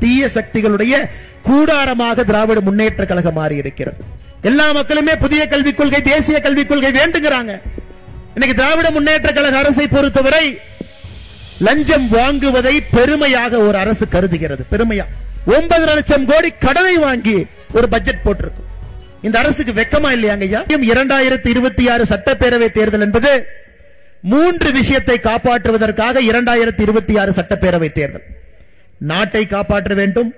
தீய சக்திகளுடைய கூடாரமாக திராவிட முன்னேற்ற கழகம் மாறி இருக்கிறது. எல்லா மக்களுமே புதிய கல்விக் கொள்கை, தேசிய கல்விக் கொள்கை வேண்டுகிறாங்க. இன்னைக்கு திராவிட முன்னேற்ற கழக அரசை பொறுத்தவரை லஞ்சம் வாங்குவதை பெருமையாக ஒரு அரசு கருதுகிறது. பெருமையா 9 லட்சம் கோடி கடனை வாங்கி ஒரு பட்ஜெட் போட்டிருக்கும். இந்த அரசுக்கு வெக்கமா இல்லையாங்க? 2026 சட்டப்பேரவை தேர்தல் என்பது 3 விஷயத்தை காப்பாற்றுவதற்காக 2026 சட்டப்பேரவை தேர்தல். நாட்டை காப்பாற்ற வேண்டும்,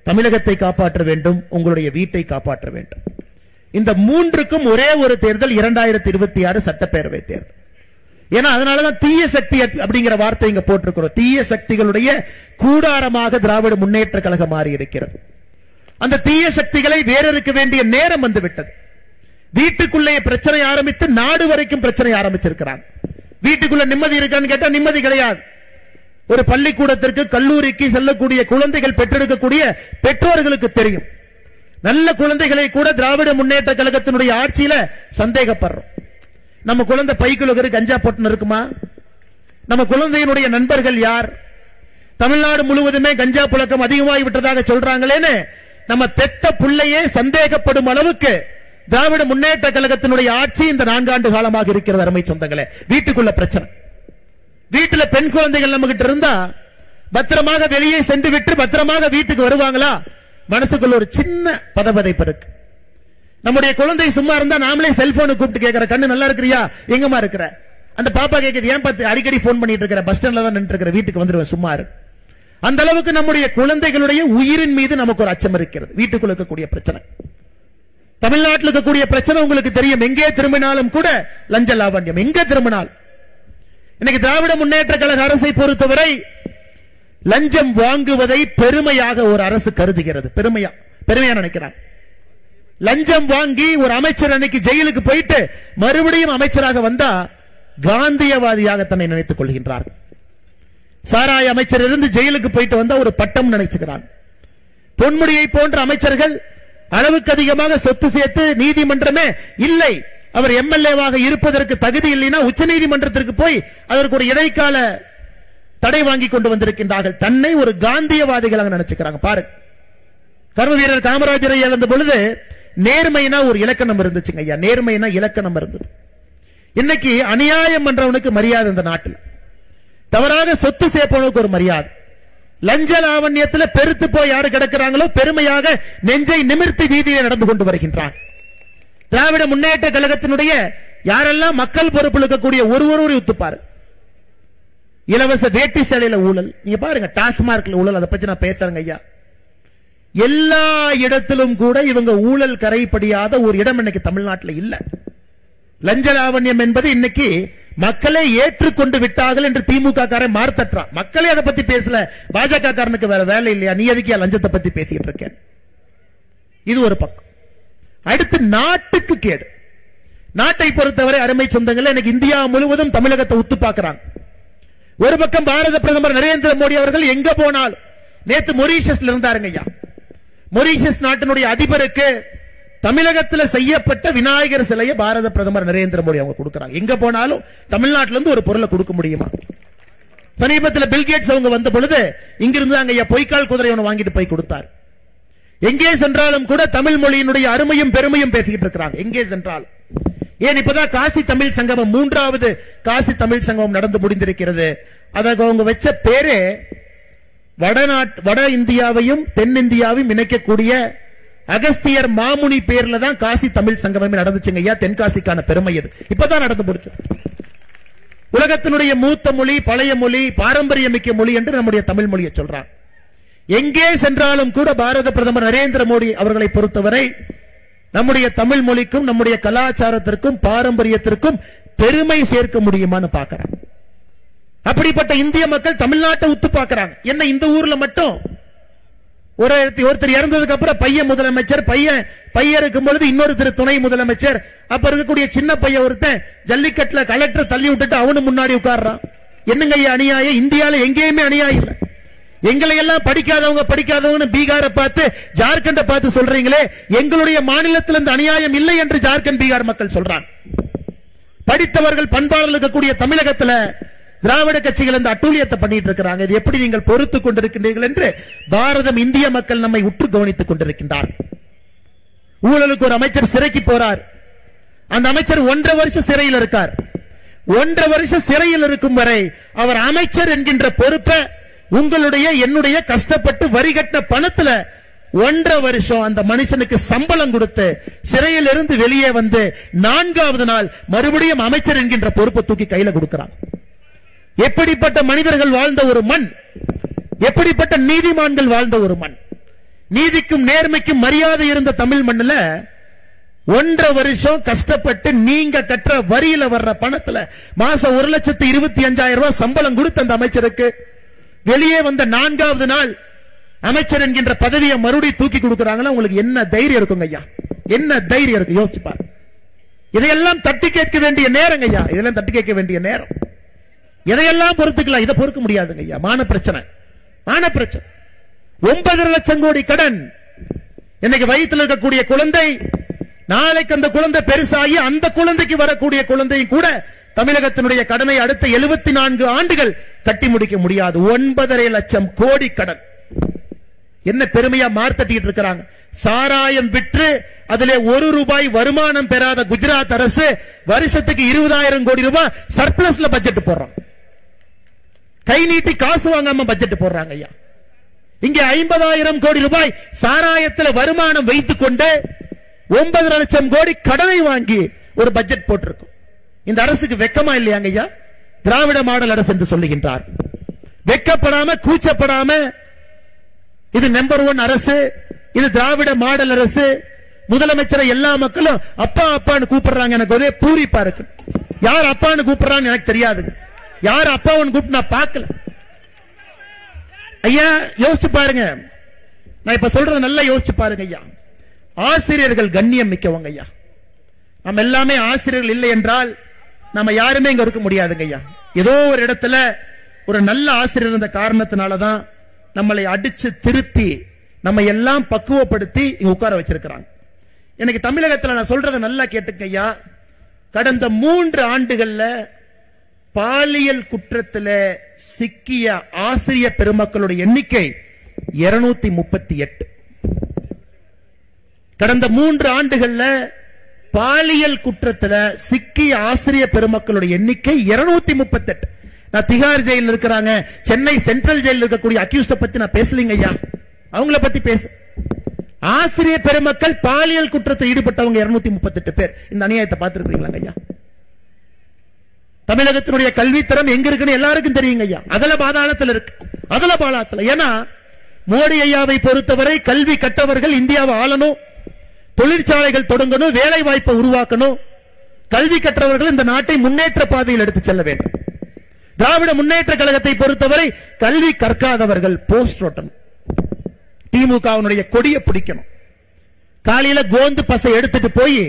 தமிழகத்தை காப்பாற்ற வேண்டும், உங்களுடைய வீட்டை காப்பாற்ற வேண்டும். இந்த 3க்கும் ஒரே ஒரு தேர்தல் 2026 சட்டப்பேரவை தேர்தல். ஏன்னா அதனாலதான் தீய சக்தி அப்படிங்கிற வார்த்தை இங்க போட்டிருக்கிறோம். தீய சக்திகளுடைய கூடாரமாக திராவிட முன்னேற்ற கழகம் மாறி இருக்கிறது. அந்த தீய சக்திகளை வேறறுக்க வேண்டிய நேரம் வந்து விட்டது. வீட்டுக்குள்ளே பிரச்சனை ஆரம்பித்து நாடு வரைக்கும் பிரச்சனை ஆரம்பிச்சிருக்கிறாங்க. வீட்டுக்குள்ள நிம்மதி இருக்கான்னு கேட்டா நிம்மதி கிடையாது. ஒரு பள்ளிக்கூடத்திற்கு, கல்லூரிக்கு செல்லக்கூடிய குழந்தைகள் பெற்றெடுக்கக்கூடிய பெற்றோர்களுக்கு தெரியும். நல்ல குழந்தைகளை கூட திராவிட முன்னேற்ற கழகத்தினுடைய ஆட்சியில சந்தேகப்படுறோம். நம்ம குழந்தை பைக்குள்ள கஞ்சா போட்டு இருக்குமா? நம்ம குழந்தையினுடைய நண்பர்கள் யார்? தமிழ்நாடு முழுவதுமே கஞ்சா புழக்கம் அதிகமாகி விட்டதாக சொல்றாங்களேன்னு நம்ம பெத்த பிள்ளையே சந்தேகப்படும் அளவுக்கு திராவிட முன்னேற்ற கழகத்தினுடைய ஆட்சி இந்த 4 ஆண்டு காலமாக இருக்கிறது. அருமை சொந்தங்களே, வீட்டுக்குள்ள பிரச்சனை. வீட்டுல பெண் குழந்தைகள் நம்ம கிட்ட இருந்தா பத்திரமாக வெளியே சென்று விட்டு பத்திரமாக வீட்டுக்கு வருவாங்களா? மனசுக்குள்ள ஒரு சின்ன பதபதைப்பு இருக்கு. நம்முடைய குழந்தை சும்மா இருந்தா நாமளே செல்போனை கூப்பிட்டு கேட்கிற, கண்ணு நல்லா இருக்கிறியா, எங்கம்மா இருக்கிற? அந்த பாப்பா கேட்குது, ஏன் பார்த்து அடிக்கடி போன் பண்ணிட்டு இருக்கிற, பஸ் ஸ்டாண்ட்ல தான் நின்று இருக்கிற, வீட்டுக்கு வந்துருவேன் சும்மா. அந்த அளவுக்கு நம்முடைய குழந்தைகளுடைய உயிரின் மீது நமக்கு ஒரு அச்சம் இருக்கிறது. வீட்டுக்குள்ள இருக்கக்கூடிய பிரச்சனை, தமிழ்நாட்டில் இருக்கக்கூடிய பிரச்சனை உங்களுக்கு தெரியும். எங்கே திரும்பினாலும் கூட லஞ்ச லாவண்யம், எங்கே திரும்பினாலும். இன்னைக்கு திராவிட முன்னேற்ற கழக அரசை பொறுத்தவரை லஞ்சம் வாங்குவதை பெருமையாக ஒரு அரசு கருதுகிறது. பெருமையா நினைக்கிறாங்க. லஞ்சம் வாங்கி ஒரு அமைச்சர் அன்னைக்கு ஜெயிலுக்கு போயிட்டு மறுபடியும் அமைச்சராக வந்தா காந்தியவாதியாக தன்னை நினைத்துக் கொள்கின்றார்கள். சாராய அமைச்சர் இருந்து ஜெயிலுக்கு போயிட்டு வந்தா ஒரு பட்டம் நினைச்சுக்கிறாங்க. பொன்முடியை போன்ற அமைச்சர்கள் அளவுக்கு அதிகமாக சொத்து சேர்த்து நீதிமன்றமே இல்லை, அவர் எம்எல்ஏவாக இருப்பதற்கு தகுதி இல்லைன்னா உச்ச நீதிமன்றத்திற்கு போய் அதற்கு ஒரு இடைக்கால தடை வாங்கி கொண்டு வந்திருக்கின்றார்கள். தன்னை ஒரு காந்தியவாதிகளாக நினைச்சுக்கிறாங்க. பாருங்க, கர்ம வீரர் காமராஜரை இழந்த பொழுது நேர்மைனா ஒரு இலக்கணம் இருந்துச்சுங்க ஐயா. நேர்மைனா இலக்கணம் இருந்தது. இன்னைக்கு அநியாயம் பண்றவனுக்கு மரியாதை இந்த நாட்டில், தவறாக சொத்து சேர்ப்பவனுக்கு ஒரு மரியாதை. லஞ்ச லாவண்யத்தில் பெருத்து போய் யாரு கிடக்கிறாங்களோ பெருமையாக நெஞ்சை நிமிர்த்தி வீதியை நடந்து கொண்டு வருகின்றான். திராவிட முன்னேற்ற கழகத்தினுடைய யாரெல்லாம் மக்கள் பொறுப்பில் இருக்கக்கூடிய ஒருவரோடு ஒத்துப்பாரு. இலவச வேட்டி சேலையில ஊழல், நீங்க பாருங்க. டாஸ்மார்க்ல ஊழல், அதை பத்தி நான் பேசுறேங்க ஐயா. எல்லா இடத்திலும் கூட இவங்க ஊழல் கரைப்படியாத ஒரு இடம் இன்னைக்கு தமிழ்நாட்டில் இல்ல. லஞ்ச லாவண்யம் என்பது இன்னைக்கு மக்களே ஏற்றுக்கொண்டு விட்டார்கள் என்று திமுக காரன் மார்த்தட்டான். மக்களே அதை பத்தி பேசல. பாஜக காரனுக்கு வேற வேலை இல்லையா? நீ எதுக்கியா லஞ்சத்தை பத்தி பேசிட்டு இருக்கேன்? இது ஒரு பக்கம். அடுத்து நாட்டுக்கு கேடு. நாட்டை பொறுத்தவரை அருமை சொந்தங்களே, இன்னைக்கு இந்தியா முழுவதும் தமிழகத்தை உத்து பார்க்கிறாங்க. ஒரு பக்கம் பாரத பிரதமர் நரேந்திர மோடி அவர்கள் எங்க போனாலும், நேத்து மொரீஷியஸ்ல இருந்தாருங்க ஐயா. மொரீஷியஸ் நாட்டினுடைய அதிபருக்கு தமிழகத்தில் செய்யப்பட்ட விநாயகர் சிலையை பாரத பிரதமர் நரேந்திர மோடி அவங்க கொடுக்கிறாங்க. எங்க போனாலும் தமிழ்நாட்டில இருந்து ஒரு பொருளை கொடுக்க முடியுமா? சமீபத்தில் பில்கேட்ஸ் அவங்க வந்த பொழுது இங்கிருந்து அங்க ஐயா பொய்க்கால் குதிரை ஒன்று வாங்கிட்டு போய் கொடுத்தார். எங்கே சென்றாலும் கூட தமிழ் மொழியினுடைய அருமையும் பெருமையும் பேசிக்கிட்டு இருக்கிறாங்க. எங்கே சென்றாலும். ஏன் இப்பதான் காசி தமிழ் சங்கமம், 3வது காசி தமிழ் சங்கமம் நடந்து முடிந்திருக்கிறது. அதற்கு அவங்க வச்ச பேரே வட இந்தியாவையும் தென்னிந்தியாவையும் இணைக்கக்கூடிய அகஸ்தியர் மாமுனி பேர்ல தான் காசி தமிழ் சங்கமம் நடந்துச்சுங்க ஐயா. தென்காசிக்கான பெருமை இது இப்பதான் நடந்து முடிச்சது. உலகத்தினுடைய மூத்த மொழி, பழைய மொழி, பாரம்பரியமிக்க மொழி என்று நம்முடைய தமிழ் மொழியை சொல்றாங்க. எங்கே சென்றாலும் கூட பாரத பிரதமர் நரேந்திர மோடி அவர்களை பொறுத்தவரை நம்முடைய தமிழ் மொழிக்கும் நம்முடைய கலாச்சாரத்திற்கும் பாரம்பரியத்திற்கும் பெருமை சேர்க்க முடியுமான்னு பார்க்கிறாங்க. அப்படிப்பட்ட இந்திய மக்கள் தமிழ்நாட்டை உத்து பார்க்கிறாங்க. என்ன இந்த ஊர்ல மட்டும் ஒருத்தர் இறந்ததுக்கு அப்புறம் பையன் முதலமைச்சர், பையன் இருக்கும் பொழுது இன்னொருத்தர் துணை முதலமைச்சர், அப்ப இருக்கக்கூடிய சின்ன பையன் ஒருத்தன் ஜல்லிக்கட்டுல கலெக்டர் தள்ளி விட்டுட்டு அவனு முன்னாடி உட்கார்றான். என்னங்க ஐயா அநியாயம்? இந்தியால எங்கேயுமே அநியாயம் இல்லை. எங்களை எல்லாம் படிக்காதவங்க பீகாரை பார்த்து ஜார்க்கண்டை பார்த்து சொல்றீங்களே, எங்களுடைய மாநிலத்தில் இந்த அநியாயம் இல்லை என்று ஜார்க்கண்ட் பீகார் மக்கள் சொல்றாங்க. படித்தவர்கள் பண்பாளர்கள் இருக்கக்கூடிய தமிழகத்தில் திராவிட கட்சிகள் இந்த அட்டூழியத்தை பண்ணிட்டு இருக்கிறாங்க. இது எப்படி நீங்கள் பொறுத்துக் கொண்டிருக்கின்றீர்கள் என்று பாரதம், இந்திய மக்கள் நம்மை உற்று கவனித்துக் கொண்டிருக்கின்றார். ஊழலுக்கு ஒரு அமைச்சர் சிறைக்கு போறார். அந்த அமைச்சர் 1.5 வருஷம் சிறையில் இருக்கார். 1.5 வருஷம் சிறையில் இருக்கும் வரை அவர் அமைச்சர் என்கின்ற பொறுப்பை உங்களுடைய என்னுடைய கஷ்டப்பட்டு வரி கட்ட பணத்துல 1.5 வருஷம் அந்த மனுஷனுக்கு சம்பளம் கொடுத்து சிறையில் இருந்து வெளியே வந்து 4வது நாள் மறுபடியும் அமைச்சர் என்கின்ற பொறுப்பை தூக்கி கையில கொடுக்கிறாங்க. எப்படிப்பட்ட மனிதர்கள் வாழ்ந்த ஒரு மண், எப்படிப்பட்ட நீதிமான்கள் வாழ்ந்த ஒரு மண், நீதிக்கும் நேர்மைக்கும் மரியாதை இருந்த தமிழ் மண்ணில் 1.5 வருஷம் கஷ்டப்பட்டு நீங்க கற்ற வரியில வர்ற பணத்துல மாசம் 1,25,000 ரூபாய் சம்பளம் கொடுத்த அந்த அமைச்சருக்கு வெளியே வந்த 4வது நாள் அமைச்சர் என்கின்ற பதவியை மறுபடியும் தூக்கி கொடுக்கிறாங்களா? உங்களுக்கு என்ன தைரியம் இருக்குங்க ஐயா? என்ன தைரியம் இருக்கு? யோசிச்சு பாரு. இதையெல்லாம் தட்டி கேட்க வேண்டிய நேரம் ஐயா. இதெல்லாம் தட்டி கேட்க வேண்டிய நேரம். எதையெல்லாம் பொறுத்துக்கலாம், இதை பொறுக்க முடியாதுங்க ஐயா. மான பிரச்சனை, மான பிரச்சனை. 9.5 லட்சம் கோடி கடன். இன்னைக்கு வயிற்றில் இருக்கக்கூடிய குழந்தை, நாளைக்கு அந்த குழந்தை பெருசாகி அந்த குழந்தைக்கு வரக்கூடிய குழந்தையும் கூட தமிழகத்தினுடைய கடனை அடுத்த 74 ஆண்டுகள் கட்டி முடிக்க முடியாது. 9.5 லட்சம் கோடி கடன். என்ன பெருமையா மார்த்தட்டிட்டு இருக்கிறாங்க. சாராயம் விற்று அதிலே 1 ரூபாய் வருமானம் பெறாத குஜராத் அரசு வருஷத்துக்கு 20,000 கோடி ரூபாய் சர்ப்ளஸ்ல பட்ஜெட் போடுறாங்க. கை நீட்டி காசு வாங்காம பட்ஜெட் போடுறாங்க ஐயா. இங்க 50,000 கோடி ரூபாய் சாராயத்தில் வருமானம் வைத்துக் கொண்டு 9.5 லட்சம் கோடி கடனை வாங்கி ஒரு பட்ஜெட் போட்டிருக்கும். இந்த அரசுக்கு வெக்கமா இல்லையாங்க ஐயா? திராவிட மாடல் அரசு என்று சொல்லுகின்றார். வெக்கப்படாம கூச்சப்படாம இது நம்பர் 1 அரசு, இது திராவிட மாடல் அரசு. முதலமைச்சரை எல்லா மக்களும் அப்பா அப்பான்னு கூப்பிடுறாங்க. எனக்கு ஒரே பூரிப்பா இருக்கு. யார் அப்பான்னு கூப்பிடுறான்னு எனக்கு தெரியாது. யார் அப்பான்னு கூப்பிட்டு நான் பார்க்கல. ஐயா யோசிச்சு பாருங்க. நான் இப்ப சொல்றது நல்லா யோசிச்சு பாருங்க ஐயா. ஆசிரியர்கள் கண்ணியம் மிக்கவங்க ஐயா. நம்ம எல்லாமே ஆசிரியர்கள் இல்லை என்றால் நம்ம யாருமே இங்க இருக்க முடியாதுங்க ஐயா. ஏதோ ஒரு இடத்துல ஒரு நல்ல ஆசிரியர் இருந்த காரணத்தினாலதான் நம்மளை அடிச்சு திருத்தி நம்ம எல்லாம் பக்குவப்படுத்தி இங்க உட்கார வச்சிருக்கிறாங்க. எனக்கு தமிழகத்தில் நான் சொல்றதை நல்லா கேட்டுக்க ஐயா. கடந்த 3 ஆண்டுகள்ல பாலியல் குற்றத்தில் சிக்கிய ஆசிரியர் பெருமக்களுடைய எண்ணிக்கை 238. கடந்த 3 ஆண்டுகள்ல பாலியல் குற்றத்தில் சிக்கிய ஆசிரியர் பெருமக்களுடைய எண்ணிக்கை 238. நான் திகார் ஜெயில் இருக்கிறாங்க, சென்னை சென்ட்ரல் ஜெயில் இருக்கக்கூடிய அக்யூஸ்ட பத்தி நான் பேசலீங்க ஐயா. அவங்கள பத்தி பேச. ஆசிரியர் பெருமக்கள் பாலியல் குற்றத்தில் ஈடுபட்டவங்க 238 பேர். இந்த அநியாயத்தை பார்த்திருக்கீங்களா ஐயா? தமிழகத்தினுடைய கல்வித்தரம் எங்க இருக்குன்னு எல்லாருக்கும் தெரியுங்க ஐயா. அதல பாதாளத்தில் இருக்கு, அதல பாதாளத்தில். ஏன்னா மோடி ஐயாவை பொறுத்தவரை கல்வி கற்றவர்கள் இந்தியாவை ஆளணும், தொழிற்சாலைகள் தொடங்கணும், வேலை வாய்ப்பை உருவாக்கணும். கல்வி கற்றவர்கள் இந்த நாட்டை முன்னேற்ற பாதையில் எடுத்து செல்ல வேண்டும். திராவிட முன்னேற்ற கழகத்தை பொறுத்தவரை கல்வி கற்காதவர்கள் போஸ்ட் ஓட்டணும், திமுகவினுடைய கொடியை பிடிக்கணும், காலையில கோந்து பசை எடுத்துட்டு போய்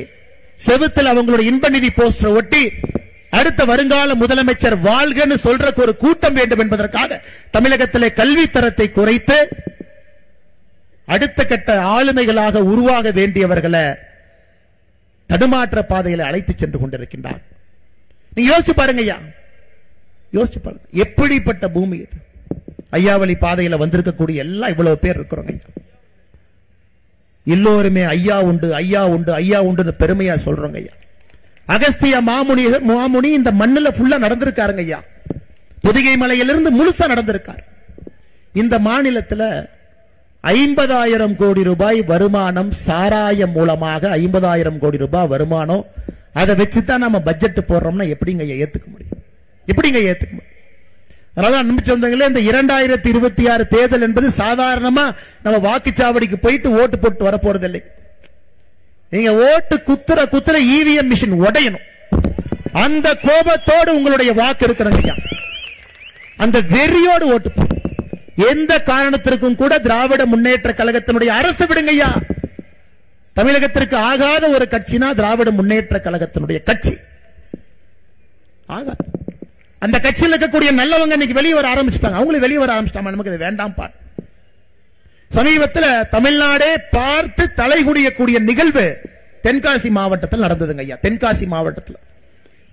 செவுத்தில் அவங்களுடைய இன்ப நிதி போஸ்டர் ஒட்டி அடுத்த வருங்கால முதலமைச்சர் வாழ்கன்னு சொல்றதுக்கு ஒரு கூட்டம் வேண்டும் என்பதற்காக தமிழகத்திலே கல்வி தரத்தை குறைத்து அடுத்த கட்ட ஆளுமைகளாக உருவாக வேண்டியவர்களை தடுமாற்ற பாதையில் அழைத்து சென்று கொண்டிருக்கின்றார். நீங்க யோசிச்சு பாருங்க ஐயா, யோசிச்சு பாருங்க. எப்படிப்பட்ட பூமி இது? ஐயாவளி பாதையில வந்திருக்கக்கூடிய எல்லாம் இவ்வளவு பேர் இருக்கிறோங்க ஐயா. எல்லோருமே ஐயா உண்டு, ஐயா உண்டு, ஐயா உண்டு பெருமையா சொல்றோங்க ஐயா. அகஸ்திய மாமுனி இந்த மண்ணுல ஃபுல்லா நடந்திருக்காருங்க ஐயா. பொதிகை மலையிலிருந்து முழுசா நடந்திருக்கார். இந்த மாநிலத்தில் 50,000 கோடி ரூபாய் வருமானம் சாராயம் மூலமாக 50,000 கோடி ரூபாய் வருமானம். அதை வச்சுதான் நம்ம பட்ஜெட் போடுறோம்னா எப்படிங்க ஏத்துக்க முடியும்? எப்படிங்க ஏத்துக்க முடியும்? அதனால அன்பு சொந்தங்களே, இந்த 2026 தேர்தல் என்பது சாதாரணமா நம்ம வாக்குச்சாவடிக்கு போயிட்டு ஓட்டு போட்டு வர போறது இல்லை. நீங்க ஓட்டு குத்துற இவிஎம் மிஷின் உடையணும். அந்த கோபத்தோடு உங்களுடைய வாக்கு இருக்கிறங்க. அந்த வெறியோடு ஓட்டு போடும். எந்த காரணத்திற்கும் கூட திராவிட முன்னேற்ற கழகத்தினுடைய அரசு விடுங்கய்யா. தமிழகத்திற்கு ஆகாத ஒரு கட்சினா திராவிட முன்னேற்ற கழகத்தினுடைய கட்சி ஆகாது. அந்த கட்சியில் இருக்கக்கூடிய நல்லவங்க இன்னைக்கு வெளியே வர ஆரம்பிச்சுட்டாங்க. அவங்களும் வெளியே வர ஆரம்பிச்சிட்டாங்க. நமக்கு இது வேண்டாம் பார். சமீபத்தில் தமிழ்நாடே பார்த்து தலைகுடியக்கூடிய நிகழ்வு தென்காசி மாவட்டத்தில் நடந்ததுங்க ஐயா. தென்காசி மாவட்டத்தில்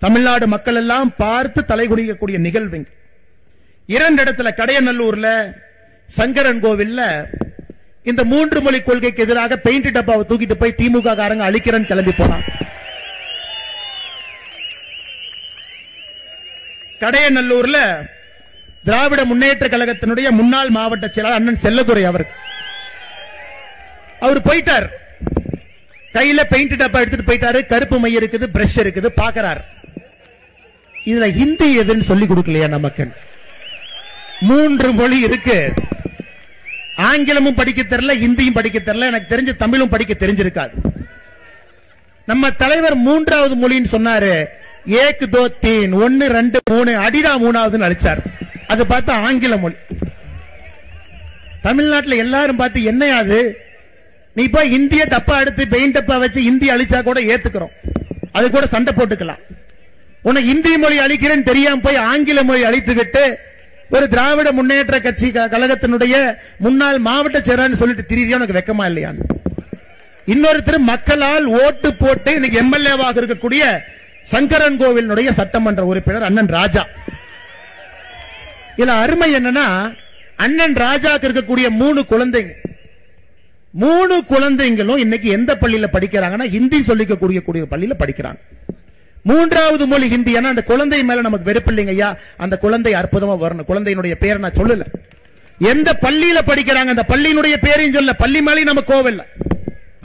தமிழ்நாடு மக்கள் எல்லாம் பார்த்து தலைகுனிக்கக்கூடிய நிகழ்வு. 2 இடத்துல கடையநல்லூர்ல சங்கரன் கோவில்ல இந்த 3 மொழி கொள்கைக்கு எதிராக பெயிண்ட் டப்பாவை தூக்கிட்டு போய் திமுக காரங்க அழிக்கிறேன்னு கிளம்பி போனான். கடையநல்லூர்ல திராவிட முன்னேற்ற கழகத்தினுடைய முன்னாள் மாவட்ட செயலாளர் அண்ணன் செல்லதுரை அவர் போயிட்டார். கையில பெயிண்ட் டப்பா எடுத்துட்டு போயிட்டாரு. கருப்பு மை இருக்குது, பிரஷ் இருக்குது, பாக்குறார். இதுல ஹிந்தி எதுன்னு சொல்லி கொடுக்கலையா நமக்கு? 3 மொழி இருக்கு. ஆங்கிலமும் படிக்க தெரியல, ஹிந்தியும் படிக்க தெரியல, எனக்கு தெரிஞ்ச தமிழும் படிக்க தெரிஞ்சிருக்காது. நம்ம தலைவர் 3வது மொழின்னு சொன்னாரு. 1 2 3 1 2 3 அடிடா 3வது அழிச்சார். அது பார்த்தா ஆங்கில மொழி. தமிழ்நாட்டில் எல்லாரும் பார்த்து என்னையாது நீ போய் இந்திய டப்பா எடுத்து பெயிண்ட் டப்பா வச்சு இந்தி அழிச்சா கூட ஏத்துக்கிறோம், அது கூட சண்டை போட்டுக்கலாம். உனக்கு இந்தி மொழி அழிக்கிறேன்னு தெரியாம போய் ஆங்கில மொழி அழித்து விட்டு ஒரு திராவிட முன்னேற்ற கட்சி கழகத்தினுடைய முன்னாள் மாவட்ட செயலாளர் சொல்லிட்டு திரியா உனக்கு வெக்கமா இல்லையான்னு. இன்னொருத்தர் மக்களால் ஓட்டு போட்டு இன்னைக்கு எம்எல்ஏவாக இருக்கக்கூடிய சங்கரன் கோவிலுடைய சட்டமன்ற உறுப்பினர் அண்ணன் ராஜா. இதுல அருமை என்னன்னா, அண்ணன் ராஜாக்கு இருக்கக்கூடிய 3 குழந்தைங்க, 3 குழந்தைங்களும் இன்னைக்கு எந்த பள்ளியில படிக்கிறாங்கன்னா ஹிந்தி சொல்லிக்கக்கூடிய பள்ளியில படிக்கிறாங்க. 3வது மொழி ஹிந்தி. ஏன்னா அந்த குழந்தை மேல நமக்கு வெறுப்பு இல்லைங்க ஐயா, அந்த குழந்தை அற்புதமா வரணும். குழந்தையினுடைய பேரை நான் சொல்லல, எந்த பள்ளியில படிக்கிறாங்க அந்த பள்ளியினுடைய பேரையும் சொல்ல. பள்ளி மேலே நம்ம கோவில்ல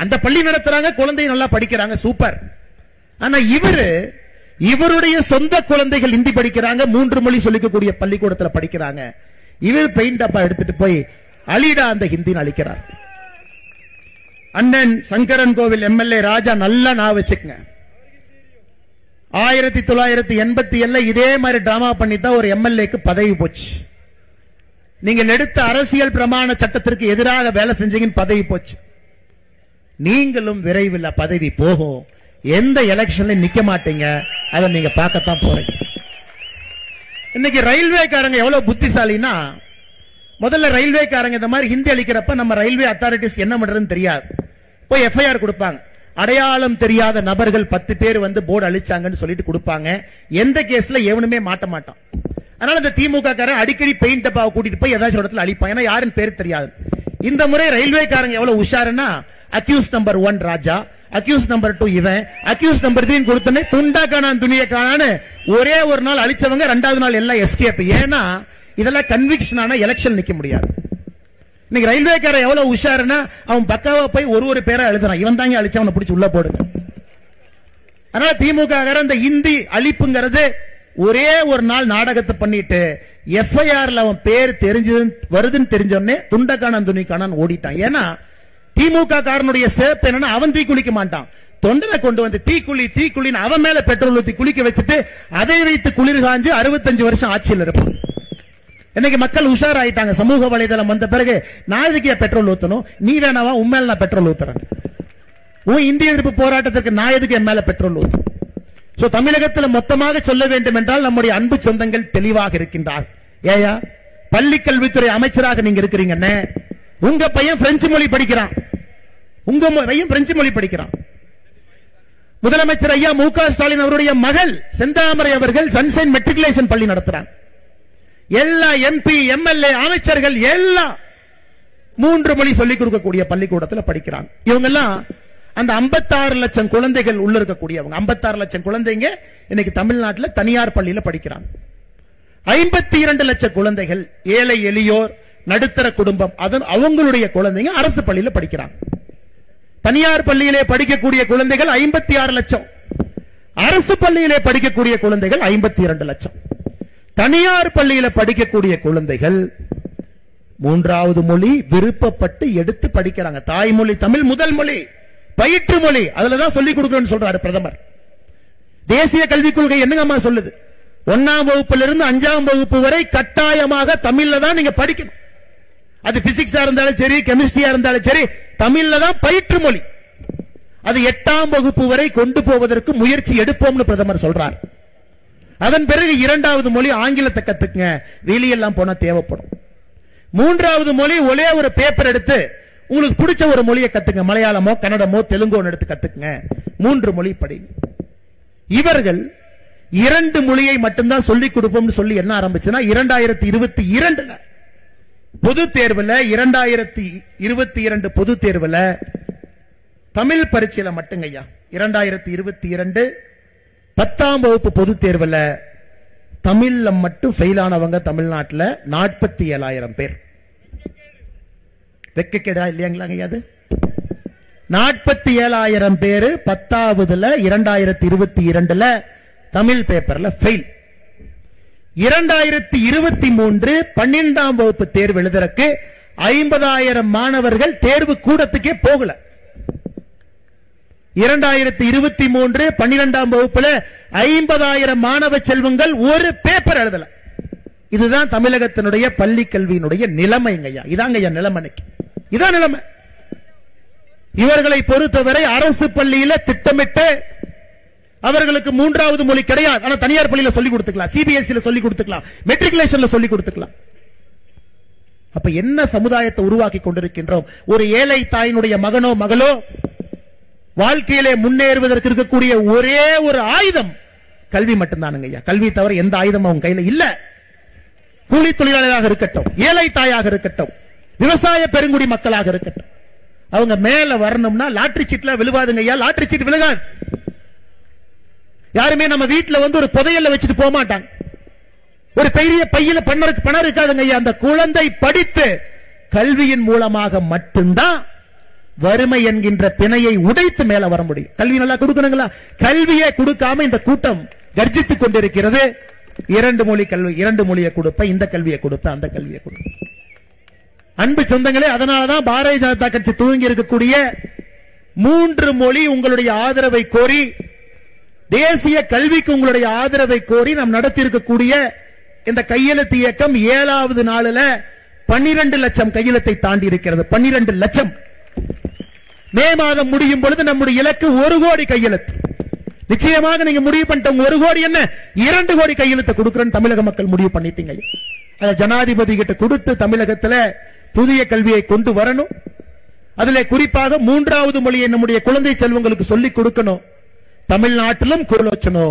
அந்த பள்ளி நடத்துறாங்க, குழந்தை நல்லா படிக்கிறாங்க, சூப்பர். ஆனா இவருடைய சொந்த குழந்தைகள் ஹிந்தி படிக்கிறாங்க, 3 மொழி சொல்லிக்கக்கூடிய பள்ளிக்கூடத்தில் படிக்கிறாங்க. இவர் பெயிண்ட் டப்பா எடுத்துட்டு போய் அலிடா அந்த ஹிந்தின்னு அழிக்கிறார். அண்ணன் சங்கரன் கோவில் எம்எல்ஏ ராஜா நல்லா நான் வச்சுக்கங்க. 1987 இதே மாதிரி டிராமா பண்ணித்தான் ஒரு எம்எல்ஏக்கு பதவி போச்சு. நீங்கள் எடுத்த அரசியல் பிரமாண சட்டத்திற்கு எதிராக வேலை செஞ்சீங்கன்னு பதவி போச்சு. நீங்களும் விரைவில் பதவி போகும். எந்த எலெக்ஷன்ல நிக்க மாட்டீங்க, அதை நீங்க பார்க்கத்தான் போறீங்க. இன்னைக்கு ரயில்வே காரங்க எவ்வளவு புத்திசாலினா, முதல்ல ரயில்வே காரங்க இந்த மாதிரி ஹிந்தி அளிக்கிறப்ப நம்ம ரயில்வே அத்தாரிட்டிஸ் என்ன பண்றதுன்னு தெரியாது, போய் எஃப்ஐஆர் கொடுப்பாங்க. அடையாளம் தெரியாத நபர்கள் 10 பேர் வந்து போர்டு அழிச்சாங்கன்னு சொல்லிட்டு கொடுப்பாங்க. எந்த கேஸ்ல எவனுமே மாட்ட மாட்டான். அதனால இந்த திமுக காரன் அடிக்கடி பெயிண்ட் டப்பாவை கூட்டிட்டு போய் ஏதாச்சும் இடத்துல அழிப்பான், ஏன்னா யாருன்னு பேர் தெரியாது. இந்த முறை ரயில்வே காரங்க எவ்வளவு உஷாருன்னா, அக்யூஸ் நம்பர் 1 ராஜா, அக்யூஸ் நம்பர் 2 இவன், அக்யூஸ் நம்பர் 3 கொடுத்தனே துண்டா காணான் துணியை காணான்னு ஒரே ஒரு நாள் அழிச்சவங்க 2வது நாள் எல்லாம் எஸ்கேப். ஏன்னா இதெல்லாம் கன்விக்ஷன் ஆனா எலெக்ஷன் நிக்க முடியாது. இன்னைக்கு ரயில்வே காரன் எவ்வளவு உஷாருன்னா, அவன் பக்காவா போய் ஒரு பேரை எழுதுறான், இவன் தாங்க அழிச்சவனை பிடிச்சி உள்ள போடுங்க. அதனால திமுக இந்த இந்தி அழிப்புங்கிறது ஒரே ஒரு நாள் நாடகத்தை பண்ணிட்டு எஃப்ஐஆர்ல அவன் பேர் வருதுன்னு தெரிஞ்சோடனே துண்டக்கானன் துணிக்கானன் ஓடிட்டான். ஏன்னா திமுக காரனுடைய சேப்பு என்னன்னா, அவன் தீ குளிக்க மாட்டான், தொண்டனை கொண்டு வந்து தீக்குளின்னு அவன் மேல பெட்ரோல் ஊத்தி குளிக்க வச்சுட்டு அதை வைத்து குளிர் காஞ்சு 65 வருஷம் ஆட்சியில் இருப்பான். இன்னைக்கு மக்கள் உஷார் ஆயிட்டாங்க. சமூக வலைதளம் வந்த பிறகு நான் எதுக்கு பெட்ரோல் ஊத்தணும், நீ வேணாவா, உன் மேல நான் பெட்ரோல் ஊத்துறேன், உன் இந்திய எதிர்ப்பு போராட்டத்திற்கு நான் எதுக்கு என் மேல பெட்ரோல் ஊத்துறேன். சோ தமிழகத்தில் மொத்தமாக சொல்ல வேண்டும் என்றால் நம்முடைய அன்பு சொந்தங்கள் தெளிவாக இருக்கின்றார். ஏயா பள்ளி கல்வித்துறை அமைச்சராக நீங்க இருக்கிறீங்க, உங்க பையன் பிரெஞ்சு மொழி படிக்கிறான், உங்க பையன் பிரெஞ்சு மொழி படிக்கிறான். முதலமைச்சர் ஐயா மு.க. ஸ்டாலின் அவருடைய மகள் செந்தாமரை அவர்கள் சன்சைன் மெட்ரிகுலேஷன் பள்ளி நடத்துறாங்க. எல்லா எம்பி எம்எல்ஏ அமைச்சர்கள் எல்லாம் 3 மொழி சொல்லிக் கொடுக்கக்கூடிய பள்ளிக்கூடத்தில் படிக்கிறாங்க. இவங்க எல்லாம் அந்த 56 லட்சம் குழந்தைகள் உள்ள இருக்கக்கூடியவங்க. 56 லட்சம் குழந்தைங்க இன்னைக்கு தமிழ்நாட்டில் தனியார் பள்ளியில படிக்கிறாங்க. 52 லட்சம் குழந்தைகள் ஏழை எளியோர் நடுத்தர குடும்பம், அவங்களுடைய குழந்தைங்க அரசு பள்ளியில படிக்கிறாங்க. தனியார் பள்ளியிலே படிக்கக்கூடிய குழந்தைகள் 56 லட்சம், அரசு பள்ளியிலே படிக்கக்கூடிய குழந்தைகள் 52 லட்சம். தனியார் பள்ளியில படிக்கக்கூடிய குழந்தைகள் 3வது மொழி விருப்பப்பட்டு எடுத்து படிக்கிறாங்க. தாய்மொழி தமிழ் முதல் மொழி, பயிற்று மொழி, அதுலதான் சொல்லிக் கொடுக்கணும்னு சொல்றாரு பிரதமர். தேசிய கல்விக் கொள்கை என்னங்கம்மா சொல்லுது, 1ஆம் வகுப்பிலிருந்து 5ஆம் வகுப்பு வரை கட்டாயமாக தமிழ்ல தான் நீங்க படிக்கணும். அது பிசிக்ஸா இருந்தாலும் சரி, கெமிஸ்ட்ரியா இருந்தாலும் சரி, தமிழ்ல தான் பயிற்று மொழி. அது 8ஆம் வகுப்பு வரை கொண்டு போவதற்கு முயற்சி எடுப்போம்னு பிரதமர் சொல்றார். அதன் பிறகு 2வது மொழி ஆங்கிலத்தை கத்துக்குங்க, வெளியெல்லாம் போனா தேவைப்படும். 3வது மொழி ஒரே ஒரு பேப்பர் எடுத்து உங்களுக்கு பிடிச்ச ஒரு மொழியை கத்துங்க, மலையாளமோ கன்னடமோ தெலுங்கோ எடுத்து கத்துக்குங்க. 3 மொழி படிங்க. இவர்கள் 2 மொழியை மட்டும்தான் சொல்லிக் கொடுப்போம்னு சொல்லி என்ன ஆரம்பிச்சுன்னா 2022 பொது தேர்வுல 2022 பொது தேர்வுல தமிழ் பரீட்சையில மட்டுங்க ஐயா 2022 10ஆம் வகுப்பு பொது தேர்வுல தமிழ்ல மட்டும் ஃபெயில் ஆனவங்க தமிழ்நாட்டில் 47,000 பேர். வெக்கக்கேடா இல்லையாங்களா அது? 47,000 பேரு 10ஆவதுல 2022 தமிழ் பேப்பர்ல ஃபெயில். 2023 12ஆம் வகுப்பு தேர்வு எழுதுறதுக்கு 50,000 மாணவர்கள் தேர்வு கூடத்துக்கே போகல. 2023 12ஆம் வகுப்புல 50,000 மாணவ செல்வங்கள் ஒரு பேப்பர் எழுதல. இதுதான் தமிழகத்தினுடைய பள்ளி கல்வியினுடைய நிலைமைங்கய்யா. இதாங்கய்யா நிலைமை. இதான் நிலைமை. இவர்களை பொறுத்தவரை அரசு பள்ளியில திட்டமிட்டு அவர்களுக்கு 3வது மொழி கிடையாது. ஆனா தனியார் பள்ளியில சொல்லிக் கொடுத்துக்கலாம், சிபிஎஸ்இ சொல்லிக் கொடுத்துக்கலாம், மெட்ரிகுலேஷன்ல சொல்லிக் கொடுத்துக்கலாம். அப்ப என்ன சமுதாயத்தை உருவாக்கி கொண்டிருக்கின்றோம்? ஒரு ஏழை தாயினுடைய மகனோ மகளோ வாழ்க்கையிலே முன்னேறுவதற்கு இருக்கக்கூடிய ஒரே ஒரு ஆயுதம் கல்வி மட்டும்தானுங்க ஐயா. கல்வி தவிர எந்த ஆயுதமும் அவங்க கையில இல்ல. கூலி தொழிலாளராக இருக்கட்டும், ஏழை தாயாக இருக்கட்டும், விவசாய பெருங்குடி மக்களாக இருக்கட்டும், அவங்க மேல வரணும்னா லாட்டரி சீட்ல விழுவாதுங்க ஐயா. லாட்டரி சீட் விழுகாது. யாருமே நம்ம வீட்டுல ஒரு புதையல்ல வச்சுட்டு போக மாட்டாங்க. ஒரு பெரிய பையில பணம் இருக்காதுங்க ஐயா. அந்த குழந்தை படித்து கல்வியின் மூலமாக மட்டும்தான் வறுமை என்கின்ற பிணையை உடைத்து மேல வர முடியும். கல்வி நல்லா கொடுக்கணுங்களா? கல்வியை கொடுக்காம இந்த கூட்டம் கர்ஜித்துக் கொண்டிருக்கிறது. 2 மொழி கல்வி, 2 மொழியை கொடுப்ப, இந்த கல்வியை கொடுப்ப, அந்த கல்வியை கொடுப்ப. அன்பு சொந்தங்களே, அதனாலதான் பாரதிய ஜனதா கட்சி துவங்கி இருக்கக்கூடிய 3 மொழி உங்களுடைய ஆதரவை கோரி, தேசிய கல்விக்கு உங்களுடைய ஆதரவை கோரி நாம் நடத்தி இருக்கக்கூடிய இந்த கையெழுத்து இயக்கம் 7வது நாளில் 12 லட்சம் கையெழுத்தை தாண்டி இருக்கிறது. 12 லட்சம். மே மாதம் முடியும் பொழுது நம்முடைய இலக்கு 1 கோடி கையெழுத்து. நிச்சயமாக நீங்க முடிவு பண்ணிட்டோம். 1 கோடி என்ன 2 கோடி கையெழுத்து கொடுக்கிறேன்னு தமிழக மக்கள் முடிவு பண்ணிட்டீங்க. அதை ஜனாதிபதி கிட்ட கொடுத்து தமிழகத்தில் புதிய கல்வியை கொண்டு வரணும். அதிலே குறிப்பாக 3வது மொழியை நம்முடைய குழந்தை செல்வங்களுக்கு சொல்லிக் கொடுக்கணும். தமிழ்நாட்டிலும் கோலோச்சனோ,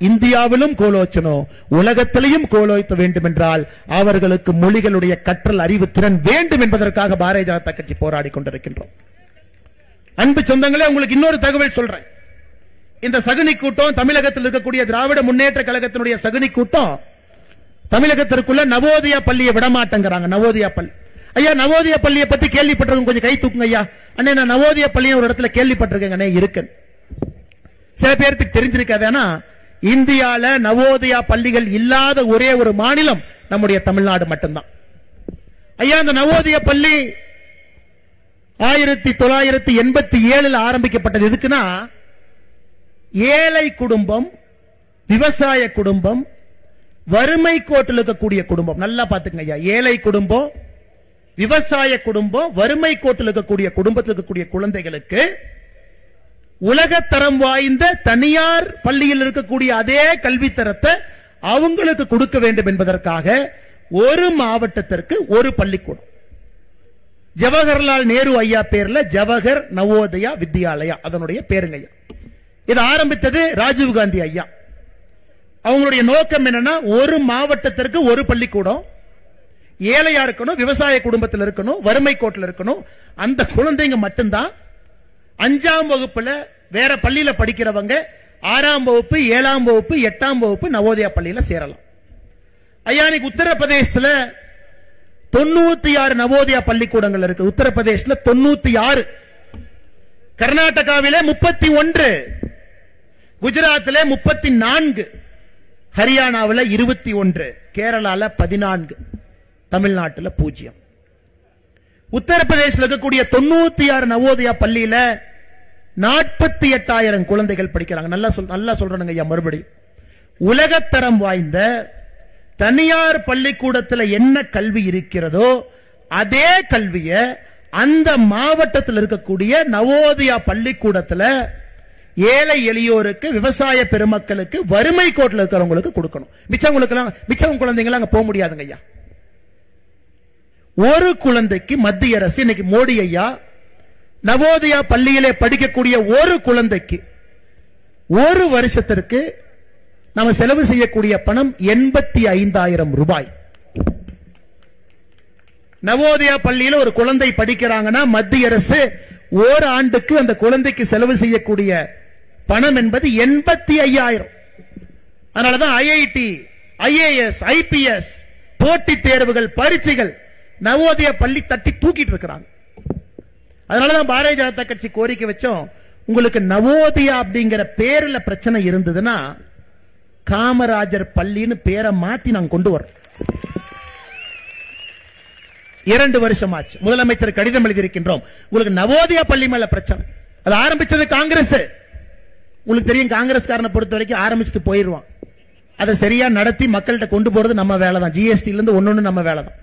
இந்தியாவிலும் கோலோச்சனோ, உலகத்திலையும் கோலோச்ச வேண்டும் என்றால் அவர்களுக்கு மொழிகளுடைய கற்றல் அறிவு திறன் வேண்டும் என்பதற்காக பாரதிய ஜனதா கட்சி போராடி கொண்டிருக்கின்றோம். அன்பு சொந்தங்களே, உங்களுக்கு இன்னொரு தகவல் சொல்றேன். இந்த சகுனி கூட்டம், தமிழகத்தில் இருக்கக்கூடிய திராவிட முன்னேற்ற கழகத்தினுடைய சகுனி கூட்டம் தமிழகத்திற்குள்ள நவோதயா பள்ளியை விடமாட்டேங்கிறாங்க. நவோதயா பள்ளி ஐயா, நவோதயா பள்ளியை பத்தி கேள்விப்பட்டிருக்கோம், கொஞ்சம் கை தூக்குங்க ஐயா. அண்ணே, நான் நவோதயா பள்ளியை ஒரு இடத்துல கேள்விப்பட்டிருக்கேன் இருக்கு. சில பேருக்கு தெரிஞ்சிருக்காது. ஆனா இந்தியால நவோதயா பள்ளிகள் இல்லாத ஒரே ஒரு மாநிலம் நம்முடைய தமிழ்நாடு மட்டும்தான். ஐயா, இந்த நவோதயா பள்ளி 1987 ஆரம்பிக்கப்பட்டது. எதுக்குன்னா, ஏழை குடும்பம், விவசாய குடும்பம், வறுமை கோட்டில் இருக்கக்கூடிய குடும்பம், நல்லா பாத்துங்க ஐயா, ஏழை குடும்பம், விவசாய குடும்பம், வறுமை கோட்டில் இருக்கக்கூடிய குடும்பத்தில் இருக்கக்கூடிய குழந்தைகளுக்கு உலகத்தரம் வாய்ந்த தனியார் பள்ளியில் இருக்கக்கூடிய அதே கல்வித்தரத்தை அவங்களுக்கு கொடுக்க வேண்டும் என்பதற்காக ஒரு மாவட்டத்திற்கு ஒரு பள்ளிக்கூடம், ஜவஹர்லால் நேரு ஐயா பேர்ல ஜவஹர் நவோதயா வித்யாலயா, அதனுடைய பேருங்க ஐயா. இது ஆரம்பித்தது ராஜீவ்காந்தி ஐயா. அவங்களுடைய நோக்கம் என்னன்னா, ஒரு மாவட்டத்திற்கு ஒரு பள்ளிக்கூடம், ஏழையா இருக்கணும், விவசாய குடும்பத்தில் இருக்கணும், வறுமை கோட்டில் இருக்கணும். அந்த குழந்தைங்க மட்டும்தான் 5ஆம் வகுப்புல வேற பள்ளியில படிக்கிறவங்க 6ஆம் வகுப்பு, 7ஆம் வகுப்பு, 8ஆம் வகுப்பு நவோதயா பள்ளியில சேரலாம். ஐயா, இன்னைக்கு உத்தரப்பிரதேசத்துல 96 நவோதயா பள்ளிக்கூடங்கள் இருக்கு. உத்தரப்பிரதேசத்துல 96, கர்நாடகாவிலே 31, குஜராத்திலே 34, ஹரியானாவில் 21, கேரளால 14, தமிழ்நாட்டில் 0. உத்தரப்பிரதேசத்தில் இருக்கக்கூடிய 96 நவோதயா பள்ளியில 48,000 குழந்தைகள் படிக்கிறாங்க. நல்லா சொல்றேன் ஐயா. மறுபடியும் உலகத்தரம் வாய்ந்த தனியார் பள்ளிக்கூடத்தில் என்ன கல்வி இருக்கிறதோ அதே கல்வியை அந்த மாவட்டத்தில் இருக்கக்கூடிய நவோதயா பள்ளிக்கூடத்தில் ஏழை எளியோருக்கு, விவசாய பெருமக்களுக்கு, வறுமை கோட்டில் இருக்கிறவங்களுக்கு கொடுக்கணும். மிச்சம் குழந்தைங்க அங்க போக முடியாதுங்க ஐயா. ஒரு குழந்தைக்கு மத்திய அரசு, இன்னைக்கு மோடி ஐயா நவோதயா பள்ளியிலே படிக்கக்கூடிய ஒரு குழந்தைக்கு ஒரு வருஷத்திற்கு நாம செலவு செய்யக்கூடிய பணம் 85,000 ரூபாய். நவோதயா பள்ளியில் ஒரு குழந்தை படிக்கிறாங்கன்னா மத்திய அரசு ஓராண்டுக்கு அந்த குழந்தைக்கு செலவு செய்யக்கூடிய பணம் என்பது 85,000. அதனாலதான் ஐஐடி, ஐஏஎஸ், ஐபிஎஸ் போட்டித் தேர்வுகள், பரீட்சைகள் நவோதயா பள்ளி தட்டி தூக்கிட்டு இருக்கிறாங்க. அதனாலதான் பாரதிய ஜனதா கட்சி கோரிக்கை வச்சோம், உங்களுக்கு நவோதயா அப்படிங்கிற பேர்ல பிரச்சனை இருந்ததுன்னா காமராஜர் பள்ளின்னு பேரை மாத்தி நாங்க கொண்டு வரோம். 2 வருஷம் ஆச்சு, முதலமைச்சர் கடிதம் எழுதியிருக்கின்றோம். உங்களுக்கு நவோதயா பள்ளி மேல பிரச்சனை. அது ஆரம்பிச்சது காங்கிரஸ். உங்களுக்கு தெரியும், காங்கிரஸ்காரனை பொறுத்த வரைக்கும் ஆரம்பிச்சுட்டு போயிருவான். அதை சரியா நடத்தி மக்கள்கிட்ட கொண்டு போறது நம்ம வேலை தான். ஜிஎஸ்டில இருந்து ஒன்னொன்னு நம்ம வேலை தான்.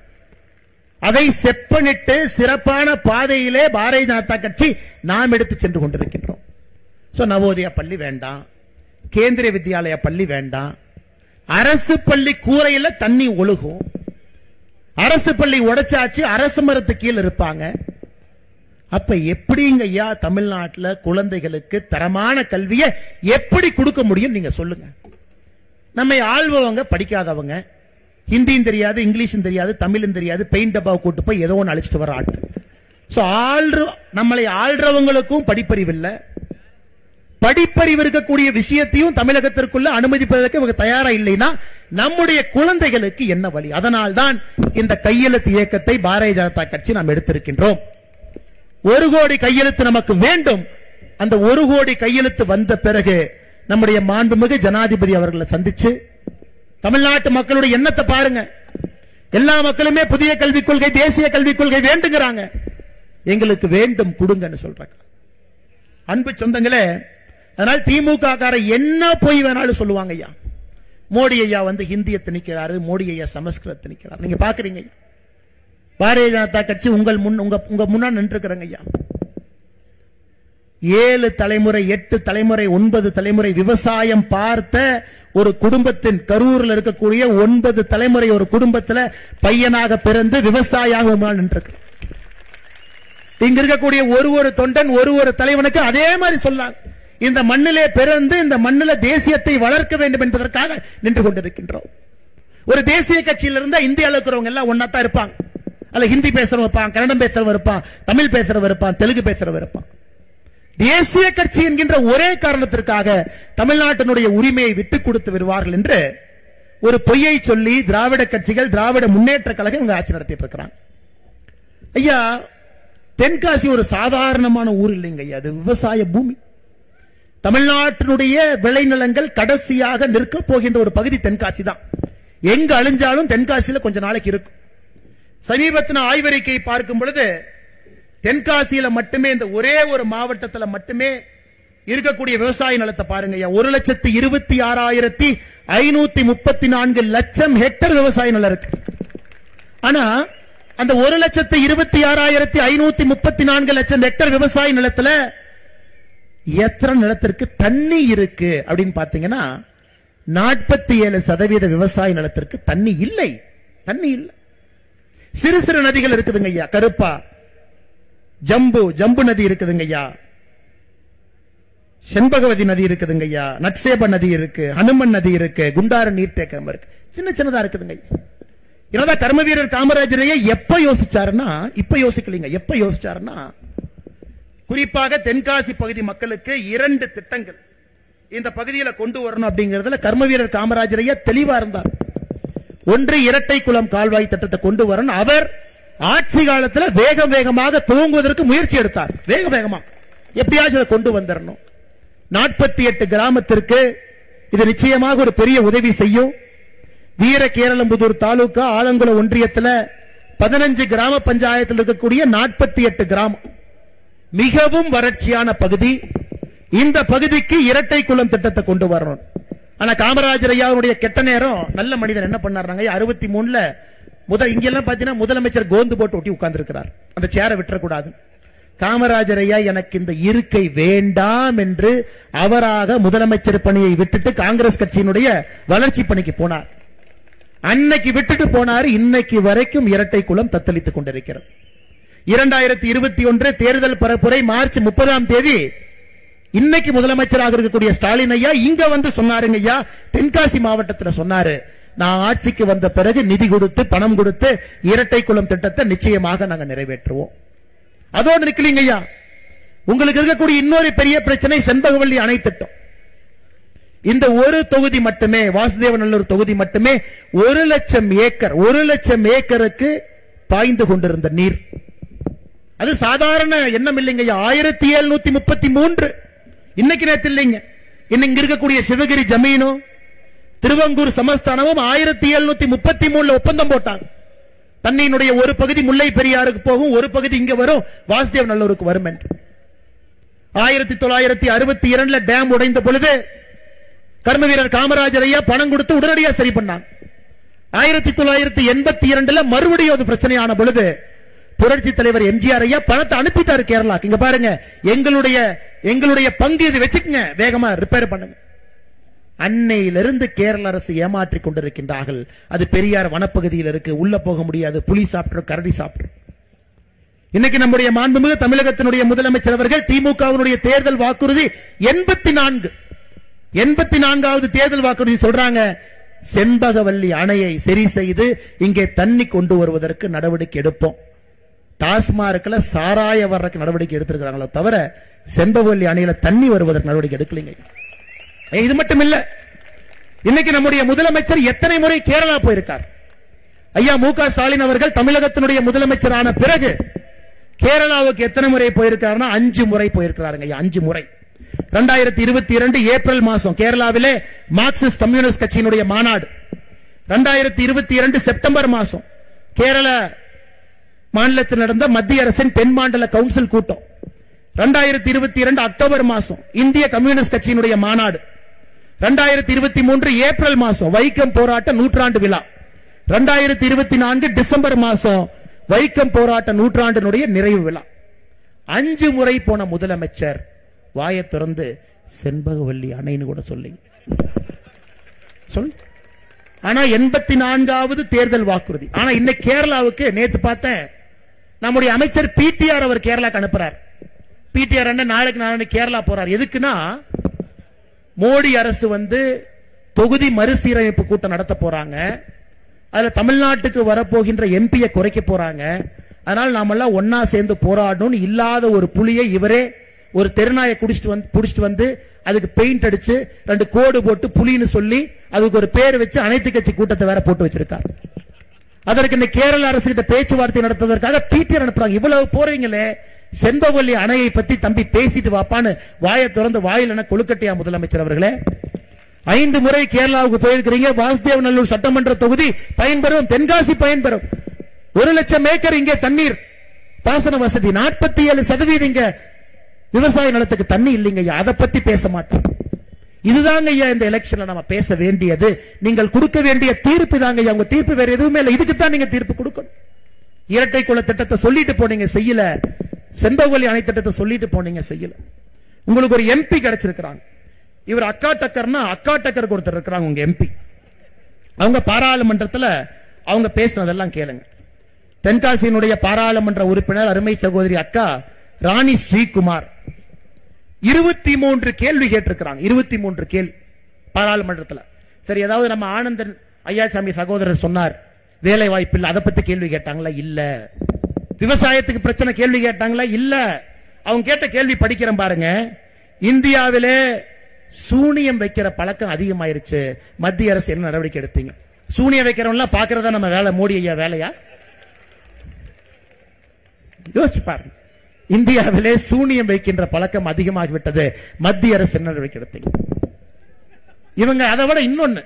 அதை செப்பனிட்டு சிறப்பான பாதையிலே பாரதிய ஜனதா கட்சி நாம் எடுத்து சென்று கொண்டிருக்கின்றோம். நவோதயா பள்ளி வேண்டாம், கேந்திரிய வித்யாலயா பள்ளி வேண்டாம். அரசு பள்ளி கூரையில தண்ணி ஒழுகும். அரசு பள்ளி உடைச்சாச்சு, அரசு மரத்து கீழே இருப்பாங்க. அப்ப எப்படிங்க ஐயா தமிழ்நாட்டில் குழந்தைகளுக்கு தரமான கல்வியை எப்படி கொடுக்க முடியும் நீங்க சொல்லுங்க. நம்மை ஆள்பவங்க படிக்காதவங்க, ஹிந்தியும் தெரியாது, இங்கிலீஷும் தெரியாது, தமிழும் தெரியாது, பெயிண்ட் டப்பாவை கூட்டு போய் ஏதோ ஒன்று அழிச்சிட்டு வர ஆட்கள். நம்மளை ஆள்றவங்களுக்கும் படிப்பறிவு இல்லை. படிப்பறிவு இருக்கக்கூடிய விஷயத்தையும் தமிழகத்திற்குள்ள அனுமதிப்பதற்கு இவங்க தயாரா இல்லைன்னா நம்முடைய குழந்தைகளுக்கு என்ன வழி? அதனால்தான் இந்த கையெழுத்து இயக்கத்தை பாரதிய ஜனதா கட்சி நாம் எடுத்திருக்கின்றோம். 1 கோடி கையெழுத்து நமக்கு வேண்டும். அந்த 1 கோடி கையெழுத்து வந்த பிறகு நம்முடைய மாண்புமிகு ஜனாதிபதி அவர்களை சந்திச்சு தமிழ்நாட்டு மக்களுடைய எண்ணத்தை பாருங்க. எல்லா மக்களுமே புதிய கல்விக் கொள்கை, தேசிய கல்விக் கொள்கை வேண்டுங்கிறாங்க. எங்களுக்கு வேண்டும், கொடுங்கன்னு சொல்றாங்க. அன்பு சொந்தங்களே, அதனால் திமுக கார என்ன போய் வேணாலும் சொல்லுவாங்க. ஐயா மோடி ஐயா வந்து ஹிந்தியை திணிக்கிறாரு, மோடி ஐயா சமஸ்கிருதத்தை திணிக்கிறார். நீங்க பாக்குறீங்க, பாரதிய ஜனதா கட்சி உங்க முன்னாடி நின்றுக்கிறங்க. ஐயா 7 தலைமுறை, 8 தலைமுறை, 9 தலைமுறை விவசாயம் பார்த்த ஒரு குடும்பத்தின், கரூரில் இருக்கக்கூடிய 9 தலைமுறை ஒரு குடும்பத்தில் பையனாக பிறந்து விவசாயியாக நின்றிருக்க. இங்க இருக்கக்கூடிய ஒரு தொண்டன், ஒரு தலைவனுக்கு அதே மாதிரி சொல்லாங்க. இந்த மண்ணிலே பிறந்து இந்த மண்ணில தேசியத்தை வளர்க்க வேண்டும் என்பதற்காக நின்று கொண்டிருக்கின்றோம். ஒரு தேசிய கட்சியில் இருந்தா இந்தியாவில் இருக்கிறவங்க எல்லாம் ஒன்னாத்தான் இருப்பாங்க. அல்ல ஹிந்தி பேசுறவன் இருப்பான், கன்னடம் பேசுறவன் இருப்பான், தமிழ் பேசுறவன் இருப்பான், தெலுங்கு பேசுறவன் இருப்பான். தேசிய கட்சி என்கின்ற ஒரே காரணத்திற்காக தமிழ்நாட்டினுடைய உரிமையை விட்டுக் கொடுத்து வருவார்கள் என்று ஒரு பொய்யை சொல்லி திராவிட கட்சிகள், திராவிட முன்னேற்ற கழகம் இங்க ஆட்சி நடத்திட்டு இருக்கிறாங்க. ஐயா தென்காசி ஒரு சாதாரணமான ஊர் இல்லைங்க ஐயா, அது விவசாய பூமி. தமிழ்நாட்டினுடைய விளைநிலங்கள் கடைசியாக நிற்க போகின்ற ஒரு பகுதி தென்காசி தான். எங்க அழிஞ்சாலும் தென்காசியில கொஞ்ச நாளைக்கு இருக்கும். சமீபத்தின ஆய்வறிக்கை பார்க்கும் பொழுது தென்காசியில மட்டுமே, இந்த ஒரே ஒரு மாவட்டத்தில் மட்டுமே இருக்கக்கூடிய விவசாய நிலத்தை பாருங்க. 1,26,534 லட்சம் ஹெக்டர் விவசாய நிலம் இருக்கு. ஆனா அந்த 1,26,534 லட்சம் ஹெக்டர் விவசாய நிலத்துல எத்தனை நிலத்திற்கு தண்ணி இருக்கு அப்படின்னு பாத்தீங்கன்னா 47% விவசாய நிலத்திற்கு தண்ணி இல்லை. தண்ணி இல்லை. சிறு சிறு நதிகள் இருக்குதுங்க ஐயா. கருப்பா, ஜம்பு நதி இருக்குதுங்க ஐயா, செண்பகவதி நதி இருக்குதுங்க ஐயா, நட்சேப நதி இருக்கு, ஹனுமன் நதி இருக்கு, குண்டார நீர்த்தேக்கம் இருக்கு, சின்ன சின்னதா இருக்குதுங்க. என்னதான் கர்ம வீரர் காமராஜரையே எப்ப யோசிச்சாருன்னா, இப்ப யோசிக்கலீங்க, எப்ப யோசிச்சாருன்னா, குறிப்பாக தென்காசி பகுதி மக்களுக்கு 2 திட்டங்கள் இந்த பகுதியில் கொண்டு வரணும் அப்படிங்கிறதுல கர்ம வீரர் காமராஜரையே தெளிவா இருந்தார். ஒன்று, இரட்டை குளம் கால்வாய் திட்டத்தை கொண்டு வரணும். அவர் ஆட்சி காலத்தில் வேகமாக துவங்குவதற்கு முயற்சி எடுத்தார். வேகமா எப்படியாச்சும் அதை கொண்டு வந்துடணும். 48 கிராமத்திற்கு இது நிச்சயமாக ஒரு பெரிய உதவி செய்யும். வீரகேரளம்புதூர் தாலுகா ஆலங்குளம் ஒன்றியத்தில் 15 கிராம பஞ்சாயத்தில் இருக்கக்கூடிய 48 கிராமம் மிகவும் வறட்சியான பகுதி. இந்த பகுதிக்கு இரட்டை குளம் திட்டத்தை கொண்டு வரணும். ஆனா காமராஜர் ஐயாவுடைய கெட்ட நேரம், நல்ல மனிதன் என்ன பண்ணாருங்க, 63ல இங்கெல்லாம் பாத்தீங்கன்னா முதலமைச்சர் கோந்து போட்டு ஒட்டி உட்கார்ந்து இருக்கிறார். அந்த சேரை விட்டுறக்கூடாது. காமராஜர் ஐயா எனக்கு இந்த இருக்கை வேண்டாம் என்று அவராக முதலமைச்சர் பணியை விட்டுட்டு காங்கிரஸ் கட்சியினுடைய வளர்ச்சி பணிக்கு போனார். அன்னைக்கு விட்டுட்டு போனாரு. இன்னைக்கு வரைக்கும் இரட்டை குளம் தத்தளித்துக் கொண்டிருக்கிறது. 2021 தேர்தல் பரப்புரை மார்ச் 30ஆம் தேதி இன்னைக்கு முதலமைச்சராக இருக்கக்கூடிய ஸ்டாலின் ஐயா இங்க வந்து சொன்னாருங்க ஐயா, தென்காசி மாவட்டத்தில் சொன்னாரு, நான் ஆட்சிக்கு வந்த பிறகு நிதி கொடுத்து பணம் கொடுத்து இரட்டை குளம் திட்டத்தை நிச்சயமாக நாங்க நிறைவேற்றுவோம். அதோடு நிக்கலீங்க ஐயா, உங்களுக்கு இருக்கக்கூடிய இன்னொரு பெரிய பிரச்சனை செண்பகவல்லி அணை திட்டம். இந்த ஒரு தொகுதி மட்டுமே, வாசுதேவநல்லூர் தொகுதி மட்டுமே 1,00,000 ஏக்கருக்கு பாய்ந்து கொண்டிருந்த நீர். அது சாதாரண எண்ணம் இல்லைங்க, 1733 இன்னைக்கு நேத்து இல்லைங்க. இன்னைக்கு இருக்கக்கூடிய சிவகிரி ஜமீனும் திருவங்கூர் சமஸ்தானமும் 1733 ஒப்பந்தம் போட்டாங்க. தண்ணியினுடைய ஒரு பகுதி முல்லை பெரியாருக்கு போகும், ஒரு பகுதி இங்க வரும், வாசுதேவநல்லூருக்கு வரும் என்று. 1962 டேம் உடைந்த பொழுது கர்ம வீரர் காமராஜர் ஐயா பணம் கொடுத்து உடனடியாக சரி பண்ணாங்க. 1982 மறுபடியும் அது பிரச்சனையான பொழுது புரட்சி தலைவர் எம்ஜிஆர் ஐயா பணத்தை அனுப்பிட்டாரு கேரளா. இங்க பாருங்க, எங்களுடைய பங்கு இது வச்சுக்கங்க, வேகமா ரிப்பேர் பண்ணுங்க. அன்னையிலிருந்து கேரள அரசு ஏமாற்றிக் கொண்டிருக்கின்றார்கள். அது பெரியார் வனப்பகுதியில் இருக்கு, உள்ள போக முடியாது, புலி சாப்பிட்டு கரடி சாப்பிட்டு. இன்னைக்கு நம்முடைய மாண்புமிகு தமிழகத்தினுடைய முதலமைச்சர் அவர்கள் திமுகவினுடைய தேர்தல் வாக்குறுதி 84வது தேர்தல் வாக்குறுதி சொல்றாங்க, செண்பகவல்லி அணையை சரி செய்து இங்கே தண்ணி கொண்டு வருவதற்கு நடவடிக்கை எடுப்போம். டாஸ்மார்க்ல சாராய வர்றதுக்கு நடவடிக்கை எடுத்திருக்கிறாங்களோ தவிர செண்பகவல்லி அணையில தண்ணி வருவதற்கு நடவடிக்கை எடுக்கலைங்க. இது மட்டும் இல்ல, இன்னைக்கு நம்முடைய முதலமைச்சர் எத்தனை முறை கேரளா போயிருக்கார். ஐயா மு க ஸ்டாலின் அவர்கள் தமிழகத்தினுடைய முதலமைச்சரான பிறகு கேரளாவுக்கு எத்தனை முறை போயிருக்காருன்னா 5 முறை போயிருக்கிறாருங்க. 5 முறை. 2022 ஏப்ரல் மாசம் கேரளாவிலே மார்க்சிஸ்ட் கம்யூனிஸ்ட் கட்சியினுடைய மாநாடு. 2022 செப்டம்பர் மாசம் கேரள மாநிலத்தில் நடந்த மத்திய அரசின் தென் மாநில கவுன்சில் கூட்டம். 2022 அக்டோபர் மாசம் இந்திய கம்யூனிஸ்ட் கட்சியினுடைய மாநாடு. 2023 ஏப்ரல் மாசம் வைக்கம் போராட்ட நூற்றாண்டு விழா. 2024 டிசம்பர் மாசம் வைக்கம் போராட்ட நூற்றாண்டினுடைய நிறைவு விழா. 5 முறை போன முதலமைச்சர் வாயை திறந்து செண்பகவல்லி அணைன்னு கூட சொல்லுங்க. ஆனா 84வது தேர்தல் வாக்குறுதி. ஆனா இன்னைக்கு கேரளாவுக்கு நேத்து பார்த்தேன், நம்முடைய அமைச்சர் பிடிஆர் அவர் கேரளாக்கு அனுப்புறார். பிடிஆர் நாளைக்கு கேரளா போறார். எதுக்குன்னா மோடி அரசு வந்து தொகுதி மறுசீரமைப்பு கூட்டம் நடத்த போறாங்க. அதுல தமிழ்நாட்டுக்கு வரப்போகின்ற எம்பியை குறைக்க போறாங்க. அதனால நாமெல்லாம் ஒன்னா சேர்ந்து போராடணும். இல்லாத ஒரு புலியை இவரே ஒரு தெருநாயை புடிச்சிட்டு வந்து அதுக்கு பெயிண்ட் அடிச்சு 2 கோடு போட்டு புலின்னு சொல்லி அதுக்கு ஒரு பேர் வச்சு அனைத்து கட்சி கூட்டத்தை வேற போட்டு வச்சிருக்காரு. அதற்கு இந்த கேரள அரசு கிட்ட பேச்சுவார்த்தை நடத்துவதற்காக பிடிஆர் அனுப்புறாங்க. இவ்வளவு போறீங்களே, செண்பகவல்லி அணையை பத்தி தம்பி பேசிட்டு வாப்பான்னு வாயை திறந்து வாயில் என கொழுக்கட்டையா முதலமைச்சர் அவர்களே. 5 முறை கேரளாவுக்கு போயிருக்கிறீங்க. வாசுதேவநல்லூர் சட்டமன்ற தொகுதி பயன்பெறும், தென்காசி பயன்பெறும். 1,00,000 ஏக்கர் இங்கே தண்ணீர் பாசன வசதி. 47% இங்க விவசாய நிலத்துக்கு தண்ணி இல்லைங்க. அதை பத்தி பேச மாட்டோம். இதுதாங்க ஐயா இந்த எலெக்ஷன்ல நம்ம பேச வேண்டியது. நீங்கள் கொடுக்க வேண்டிய தீர்ப்பு தாங்க ஐயா. உங்க தீர்ப்பு வேற எதுவுமே இல்லை. இதுக்கு தான் நீங்க தீர்ப்பு கொடுக்கணும். இரட்டை குள திட்டத்தை சொல்லிட்டு போனீங்க, செய்யல. செண்பகவல்லி அணை திட்டத்தை சொல்லிட்டு போனீங்க, செய்யல. உங்களுக்கு ஒரு எம்பி கிடைச்சிருக்கிறாங்க. இவர் அக்கா டக்கருக்கு ஒருத்தர் இருக்கிறாங்க உங்க எம்பி. அவங்க பாராளுமன்றத்தில் அவங்க பேசினதெல்லாம் கேளுங்க. தென்காசியினுடைய பாராளுமன்ற உறுப்பினர் அருமை சகோதரி அக்கா ராணி ஸ்ரீகுமார் 23 கேள்வி கேட்டிருக்கிறாங்க. 23 கேள்வி பாராளுமன்றத்தில். சரி, ஏதாவது நம்ம ஆனந்தன் ஐயாசாமி சகோதரர் சொன்னார் வேலை வாய்ப்பு இல்ல, அதை பத்தி கேள்வி கேட்டாங்களா? இல்ல. விவசாயத்துக்கு பிரச்சனை கேள்வி கேட்டாங்களா? இல்ல. அவங்க கேட்ட கேள்வி படிக்கிறேன் பாருங்க. இந்தியாவிலே சூனியம் வைக்கிற பழக்கம் அதிகமாயிருச்சு, மத்திய அரசு என்ன நடவடிக்கை எடுத்தீங்க? சூனியம் வைக்கிறவங்க பாக்குறதா நம்ம வேலை, மோடி ஐயா வேலையா? யோசிச்சு பாருங்க. இந்தியாவிலே சூனியம் வைக்கின்ற பழக்கம் அதிகமாகிவிட்டது, மத்திய அரசு என்ன நடவடிக்கை எடுத்தீங்க? இவங்க அதை விட இன்னொன்னு,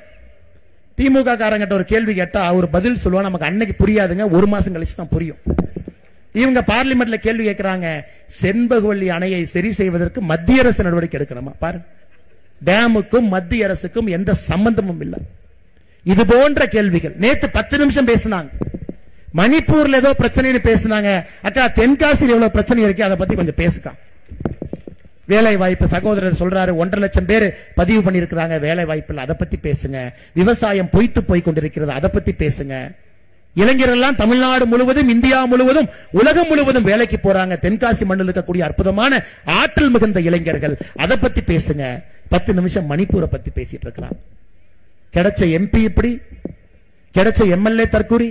திமுக காரங்கிட்ட ஒரு கேள்வி கேட்டா அவர் பதில் சொல்லுவா, நமக்கு அன்னைக்கு புரியாதுங்க, 1 மாசம் கழிச்சு தான் புரியும். இவங்க பார்லிமெண்ட்ல கேள்வி கேட்கிறாங்க, செண்பகவல்லி அணையை சரி செய்வதற்கு மத்திய அரசு நடவடிக்கை எடுக்கணுமா? பாருங்க, டேமுக்கும் மத்திய அரசுக்கும் எந்த சம்பந்தமும் இல்லை. இது போன்ற கேள்விகள். நேத்து 10 நிமிஷம் பேசினாங்க. மணிப்பூர்ல ஏதோ பிரச்சனை பேசினாங்க. அக்கா, தென்காசியில் எவ்வளவு பிரச்சனை இருக்கு, அதை பத்தி கொஞ்சம் பேசுக்கா. வேலை வாய்ப்பு சகோதரர் சொல்றாரு 1.5 லட்சம் பேர் பதிவு பண்ணிருக்கிறாங்க, வேலை வாய்ப்பு இல்லை, அதை பத்தி பேசுங்க. விவசாயம் பொய்த்து போய் கொண்டிருக்கிறது, அதை பத்தி பேசுங்க. இளைஞர்கள் எல்லாம் தமிழ்நாடு முழுவதும், இந்தியா முழுவதும், உலகம் முழுவதும் வேலைக்கு போறாங்க. தென்காசி மண்ணில் இருக்கக்கூடிய அற்புதமான ஆற்றல் மிகுந்த இளைஞர்கள். அதை பத்தி பேசுங்க. 10 நிமிஷம் மணிப்பூரை பத்தி பேசிட்டு இருக்கிறான். கிடைச்ச எம்பி இப்படி, கிடைச்ச எம்எல்ஏ தற்கூரி,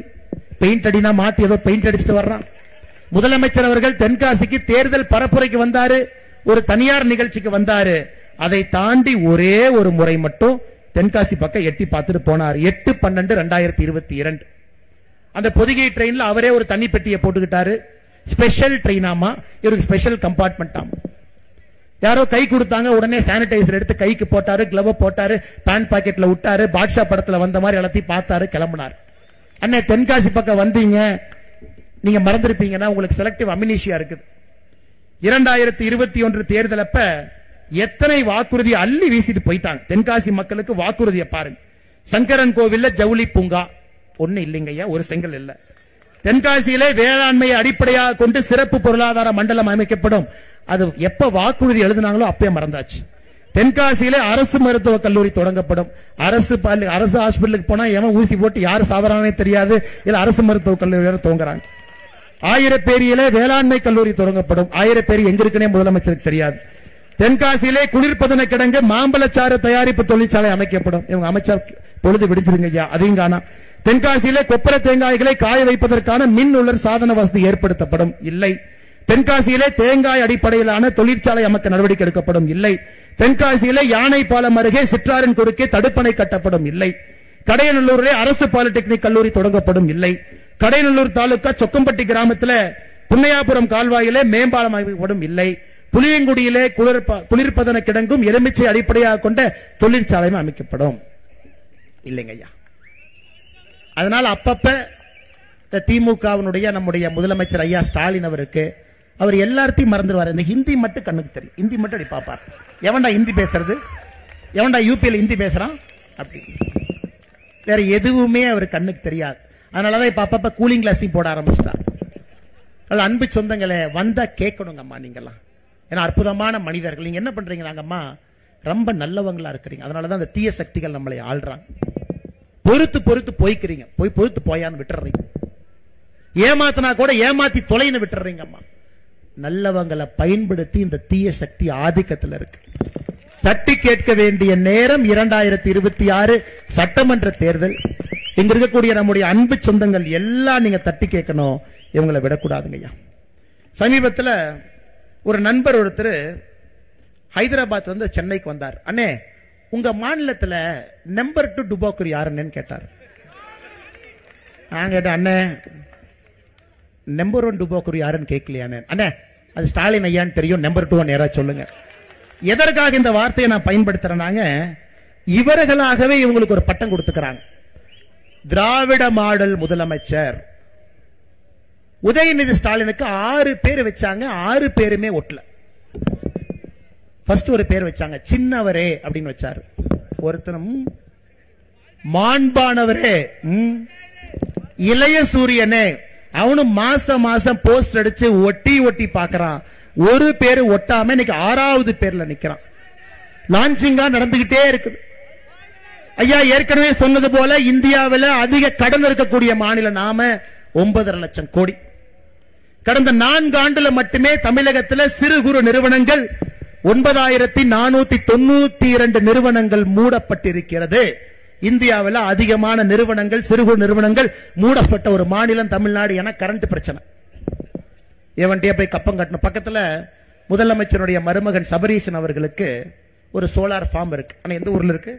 பெயிண்ட் அடினா மாத்தி ஏதோ பெயிண்ட் அடிச்சுட்டு வர்றான். முதலமைச்சர் அவர்கள் தென்காசிக்கு தேர்தல் பரப்புரைக்கு வந்தாரு, ஒரு தனியார் நிகழ்ச்சிக்கு வந்தாரு. அதை தாண்டி ஒரே ஒரு முறை மட்டும் தென்காசி பக்கம் எட்டி பார்த்துட்டு போனார். 8/12/2022 அந்த பொதிகை ட்ரெயின்ல அவரே ஒரு தண்ணி பெட்டியை போட்டுக்கிட்டாரு. ஸ்பெஷல் ட்ரெயின் ஆமா, இவருக்கு ஸ்பெஷல் கம்பார்ட்மெண்ட் ஆமா. யாரோ கை கொடுத்தாங்க, உடனே சானிடைசர் எடுத்து கைக்கு போட்டாரு, கிளவ் போட்டாரு, பேண்ட் பாக்கெட்ல விட்டாரு, பாட்ஷா படத்துல வந்த மாதிரி எல்லாத்தையும் பார்த்தாரு, கிளம்பினார். அண்ணே தென்காசி பக்கம் வந்தீங்க, நீங்க மறந்திருப்பீங்கன்னா உங்களுக்கு செலக்டிவ் அமினிஷியா இருக்குது. 2021 தேர்தல் அப்ப எத்தனை வாக்குறுதி அள்ளி வீசிட்டு போயிட்டாங்க. தென்காசி மக்களுக்கு வாக்குறுதியை பாருங்க. சங்கரன் கோவில்ல ஜவுளி பூங்கா ஒண்ணு இல்லைங்கய்யா, ஒரு செங்கல் இல்ல. தென்காசியிலே வேளாண்மையை அடிப்படையாக கொண்டு சிறப்பு பொருளாதார மண்டலம் அமைக்கப்படும். அது எப்ப வாக்குறுதி எழுதினாங்களோ அப்பயே மறந்தாச்சு. தென்காசியிலே அரசு மருத்துவக் கல்லூரி தொடங்கப்படும். அரசு ஹாஸ்பிட்டலுக்கு போனா எவன் ஊசி போட்டு யாரு சாவறானே தெரியாது. இல்ல அரசு மருத்துவக் கல்லூரி துவங்குறாங்க. ஆயிரப்பேரியிலே வேளாண்மை கல்லூரி தொடங்கப்படும். ஆயிரப்பேரி எங்க இருக்குன்னே முதலமைச்சருக்கு தெரியாது. தென்காசியிலே குளிர்பதன கிடங்கு மாம்பழச்சாறு தயாரிப்பு தொழிற்சாலை அமைக்கப்படும். இவங்க அமைச்சர் பொழுது விடுச்சிருங்க ஐயா, அதையும் காணா. தென்காசியிலே கொப்பரை தேங்காய்களை காய வைப்பதற்கான மின் உலர் சாதன வசதி ஏற்படுத்தப்படும். இல்லை. தென்காசியிலே தேங்காய் அடிப்படையிலான தொழிற்சாலை அமைக்க நடவடிக்கை எடுக்கப்படும். இல்லை. தென்காசியிலே யானை பாலம் அருகே சிற்றாரின் குறுக்கே தடுப்பணை கட்டப்படும். இல்லை. கடையநல்லூரிலே அரசு பாலிடெக்னிக் கல்லூரி தொடங்கப்படும். இல்லை. கடையநல்லூர் தாலுகா சொக்கம்பட்டி கிராமத்தில் புன்னையாபுரம் கால்வாயிலே மேம்பாலம் அமைக்கப்படும். இல்லை. புளியங்குடியிலே குளிர்பதன கிடங்கும் எலுமிச்சை அடிப்படையாக கொண்ட தொழிற்சாலையும் அமைக்கப்படும். இல்லைங்க ஐயா. அதனால அப்பப்ப திமுகவினுடைய நம்முடைய முதலமைச்சர் ஐயா ஸ்டாலின் அவருக்கு அவர் எல்லாத்தையும் மறந்துடுவார். இந்த ஹிந்தி மட்டும் கண்ணுக்கு தெரியும். ஹிந்தி மட்டும் அப்படி பார்ப்பார். எவன்டா ஹிந்தி பேசுறது, எவன்டா யூபியில் ஹிந்தி பேசுறான் அப்படி, வேற எதுவுமே அவர் கண்ணுக்கு தெரியாது. அதனாலதான் இப்ப அப்பப்ப கூலிங் கிளாஸையும் போட ஆரம்பிச்சிட்டார். அன்பு சொந்தங்களே, வந்தா கேட்கணுங்க அம்மா, நீங்கெல்லாம் ஏன்னா அற்புதமான மனிதர்கள். நீங்க என்ன பண்றீங்க, நாங்கம்மா ரொம்ப நல்லவங்களா இருக்கிறீங்க. அதனாலதான் அந்த தீய சக்திகள் நம்மளை ஆள்றாங்க. பொறுத்து பொறுத்து போய்க்கிறீங்க, போய் பொறுத்து போயான்னு விட்டுறீங்க. ஏமாத்தினா கூட ஏமாத்தி தொலைன்னு விட்டுறீங்க அம்மா. நல்லவங்களை பயன்படுத்தி இந்த தீய சக்தி ஆதிக்கத்தில் இருக்கு. தட்டி கேட்க வேண்டிய நேரம் 2026 சட்டமன்ற தேர்தல். இங்க இருக்கக்கூடிய நம்முடைய அன்பு சொந்தங்கள் எல்லாம் நீங்க தட்டி கேட்கணும். இவங்களை விடக்கூடாதுங்க ஐயா. சமீபத்தில் ஒரு நண்பர் ஒருத்தர் ஹைதராபாத் வந்து சென்னைக்கு வந்தார். அண்ணே, உங்க மாநிலத்தில் நம்பர் 2 டுபாக்கூர் யாருன்னு கேட்டார். நான் கேட்டேன், அண்ணே நம்பர் 1 டுபாக்கூர் யாருன்னு கேட்கலையானே. அண்ணே அது ஸ்டாலின் ஐயான்னு தெரியும், நம்பர் 2 நேரா சொல்லுங்க. எதற்காக இந்த வார்த்தையை நான் பயன்படுத்துறேனாங்க, இவர்களாகவே இவங்களுக்கு ஒரு பட்டம் கொடுத்துக்கிறாங்க. திராவிட மாடல் முதலமைச்சர். உதயநிதி ஸ்டாலினுக்கு 6 பேர் வச்சாங்க, 6 பேருமே ஒட்டல. ஃபர்ஸ்ட் ஒரு பேர் வச்சாங்க, சின்னவரே அப்படின்னு வச்சாரு. ஒருத்தனும் மாண்பானவரே, இளைய சூரியனே, அவனும் மாசம் மாசம் போஸ்ட் அடிச்சு ஒட்டி ஒட்டி பாக்குறான். ஒரு பேரு ஒட்டாம இன்னைக்கு 6வது பேர்ல நிக்கிறான். லான்ச்சிங்கா நடந்துகிட்டே இருக்குது. ஐயா ஏற்கனவே சொன்னது போல இந்தியாவில் அதிக கடன் இருக்கக்கூடிய மாநிலம் நாம. 9.5 லட்சம் கோடி. கடந்த 4 ஆண்டுல மட்டுமே தமிழகத்தில் சிறு குறு நிறுவனங்கள் 9492 நிறுவனங்கள் மூடப்பட்டிருக்கிறது. இந்தியாவில் அதிகமான நிறுவனங்கள், சிறு குறு நிறுவனங்கள் மூடப்பட்ட ஒரு மாநிலம் தமிழ்நாடு. என கரண்ட் பிரச்சனை, ஏவன்டியா போய் கப்பம் கட்டணும். பக்கத்துல முதலமைச்சருடைய மருமகன் சபரீசன் அவர்களுக்கு ஒரு சோலார் ஃபார்ம் இருக்கு. ஆனா எந்த ஊர்ல இருக்கு?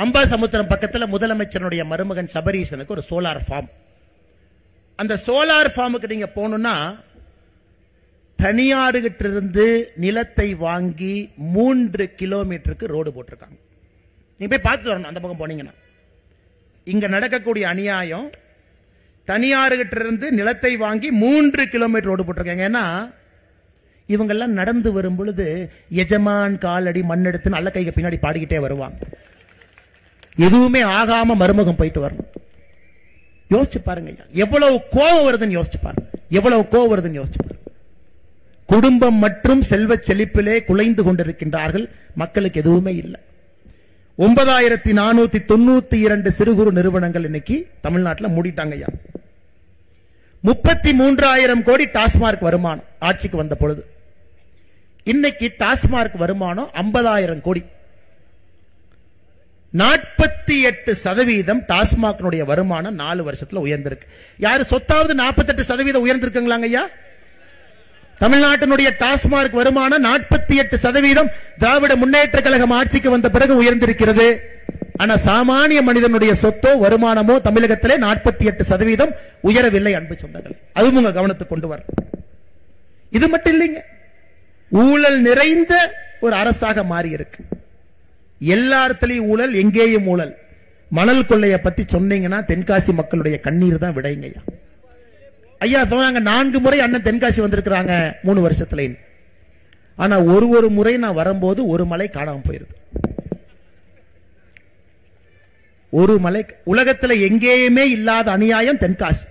அம்பாசமுத்திரம் பக்கத்துல முதலமைச்சருடைய மருமகன் சபரீசனுக்கு ஒரு சோலார் ஃபார்ம். அந்த சோலார் ஃபார்முக்கு நீங்க போகணும்னா தனியார்கிட்ட இருந்து நிலத்தை வாங்கி 3 கிலோமீட்டருக்கு ரோடு போட்டிருக்காங்க. நீங்க போய் பார்த்துட்டு வரணும். அந்த பக்கம் போனீங்கன்னா இங்க நடக்கக்கூடிய அநியாயம். தனியார்கிட்ட இருந்து நிலத்தை வாங்கி 3 கிலோமீட்டர் ரோடு போட்டிருக்காங்க. ஏன்னா இவங்கெல்லாம் நடந்து வரும் பொழுது எஜமான் காலடி மண்ணெடுத்து நல்ல கைக்கு பின்னாடி பாடிக்கிட்டே வருவாங்க. எதுவுமே ஆகாம மருமகம் போயிட்டு வரணும். யோசிச்சு பாருங்க, எவ்வளவு கோபம் வருதுன்னு யோசிச்சு பாருங்க, எவ்வளவு கோபம் வருதுன்னு யோசிச்சு பாருங்க. குடும்பம் மற்றும் செல்வ செழிப்பிலே குலைந்து கொண்டிருக்கின்றார்கள். மக்களுக்கு எதுவுமே இல்லை. 9492 சிறு குறு நிறுவனங்கள் இன்னைக்கு தமிழ்நாட்டில் மூடிட்டாங்க ஐயா. 33,000 கோடி டாஸ்மார்க் வருமானம் ஆட்சிக்கு வந்த பொழுது. இன்னைக்கு டாஸ்மார்க் வருமானம் 50,000 கோடி. 48% டாஸ்மாக் வருமானம் 4 வருஷத்துல உயர்ந்திருக்கு. யாரு சொத்தாவது 48% உயர்ந்திருக்குங்களாங்க ஐயா? தமிழ்நாட்டினுடைய டாஸ்மார்க் வருமானம் 48% திராவிட முன்னேற்ற கழகம் ஆட்சிக்கு வந்த பிறகு உயர்ந்திருக்கிறது. ஆனா சாமானிய மனிதனுடைய சொத்தோ வருமானமோ தமிழகத்திலே 48% உயரவில்லை. அன்பு சொந்தங்களே, அதுவும் உங்க கவனத்துக்கு கொண்டு வர. இது மட்டும் இல்லைங்க, ஊழல் நிறைந்த ஒரு அரசாக மாறி இருக்கு. எல்லா இடத்துலயும் ஊழல், எங்கேயும் ஊழல். மணல் கொள்ளைய பத்தி சொன்னீங்கன்னா தென்காசி மக்களுடைய கண்ணீர் தான் விடைங்க ஐயா. ஐயா சொன்னாங்க 4 முறை அண்ணன் தென்காசி வந்திருக்கிறாங்க 3 வருஷத்துல. ஆனா ஒரு முறை நான் வரும்போது ஒரு மலை காணாம போயிருது. ஒரு மலை, உலகத்துல எங்கேயுமே இல்லாத அநியாயம் தென்காசி.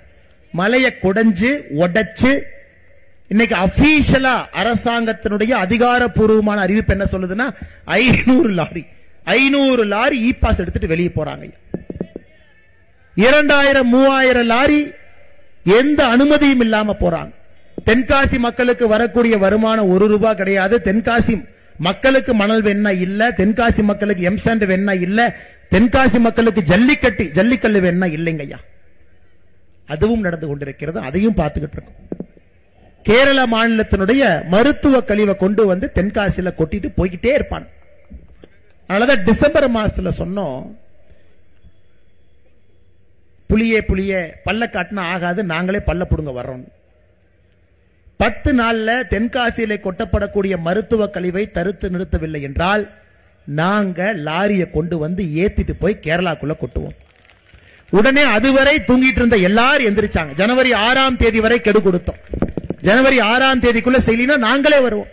மலையை கொடைஞ்சு உடைச்சு இன்னைக்கு அபிஷியலா அரசாங்கத்தினுடைய அதிகாரப்பூர்வமான அறிவிப்பு என்ன சொல்லுதுன்னா 500 லாரி இ பாஸ் எடுத்துட்டு வெளியே போறாங்க. 2000-3000 லாரி எந்த அனுமதியும் இல்லாம போறாங்க. தென்காசி மக்களுக்கு வரக்கூடிய வருமானம் 1 ரூபாய் கிடையாது. தென்காசி மக்களுக்கு மணல் வெண்ணா இல்ல, தென்காசி மக்களுக்கு எம்சாண்ட் வெண்ணா இல்ல, தென்காசி மக்களுக்கு ஜல்லிக்கல்லு வெண்ணா இல்லைங்க ஐயா. அதுவும் நடந்து கொண்டிருக்கிறது, அதையும் பார்த்துக்கிட்டு இருக்கோம். கேரள மாநிலத்தினுடைய மருத்துவ கழிவை கொண்டு வந்து தென்காசியில கொட்டிட்டு போய்கிட்டே இருப்பான். அதனாலதான் டிசம்பர் மாசத்துல சொன்னோம், புளியே பல்ல காட்டினா ஆகாது, நாங்களே பல்ல புடுங்க வர்றோம். 10 நாள்ல தென்காசியிலே கொட்டப்படக்கூடிய மருத்துவ கழிவை தடுத்து நிறுத்தவில்லை என்றால் நாங்க லாரியை கொண்டு வந்து ஏத்திட்டு போய் கேரளாக்குள்ள கொட்டுவோம். உடனே அதுவரை தூங்கிட்டு இருந்த எல்லாரும் எந்திரிச்சாங்க. ஜனவரி 6ஆம் தேதி வரை கெடு கொடுத்தோம். ஜனவரி 6ஆம் தேதிக்குள்ள செய்யலினா நாங்களே வருவோம்.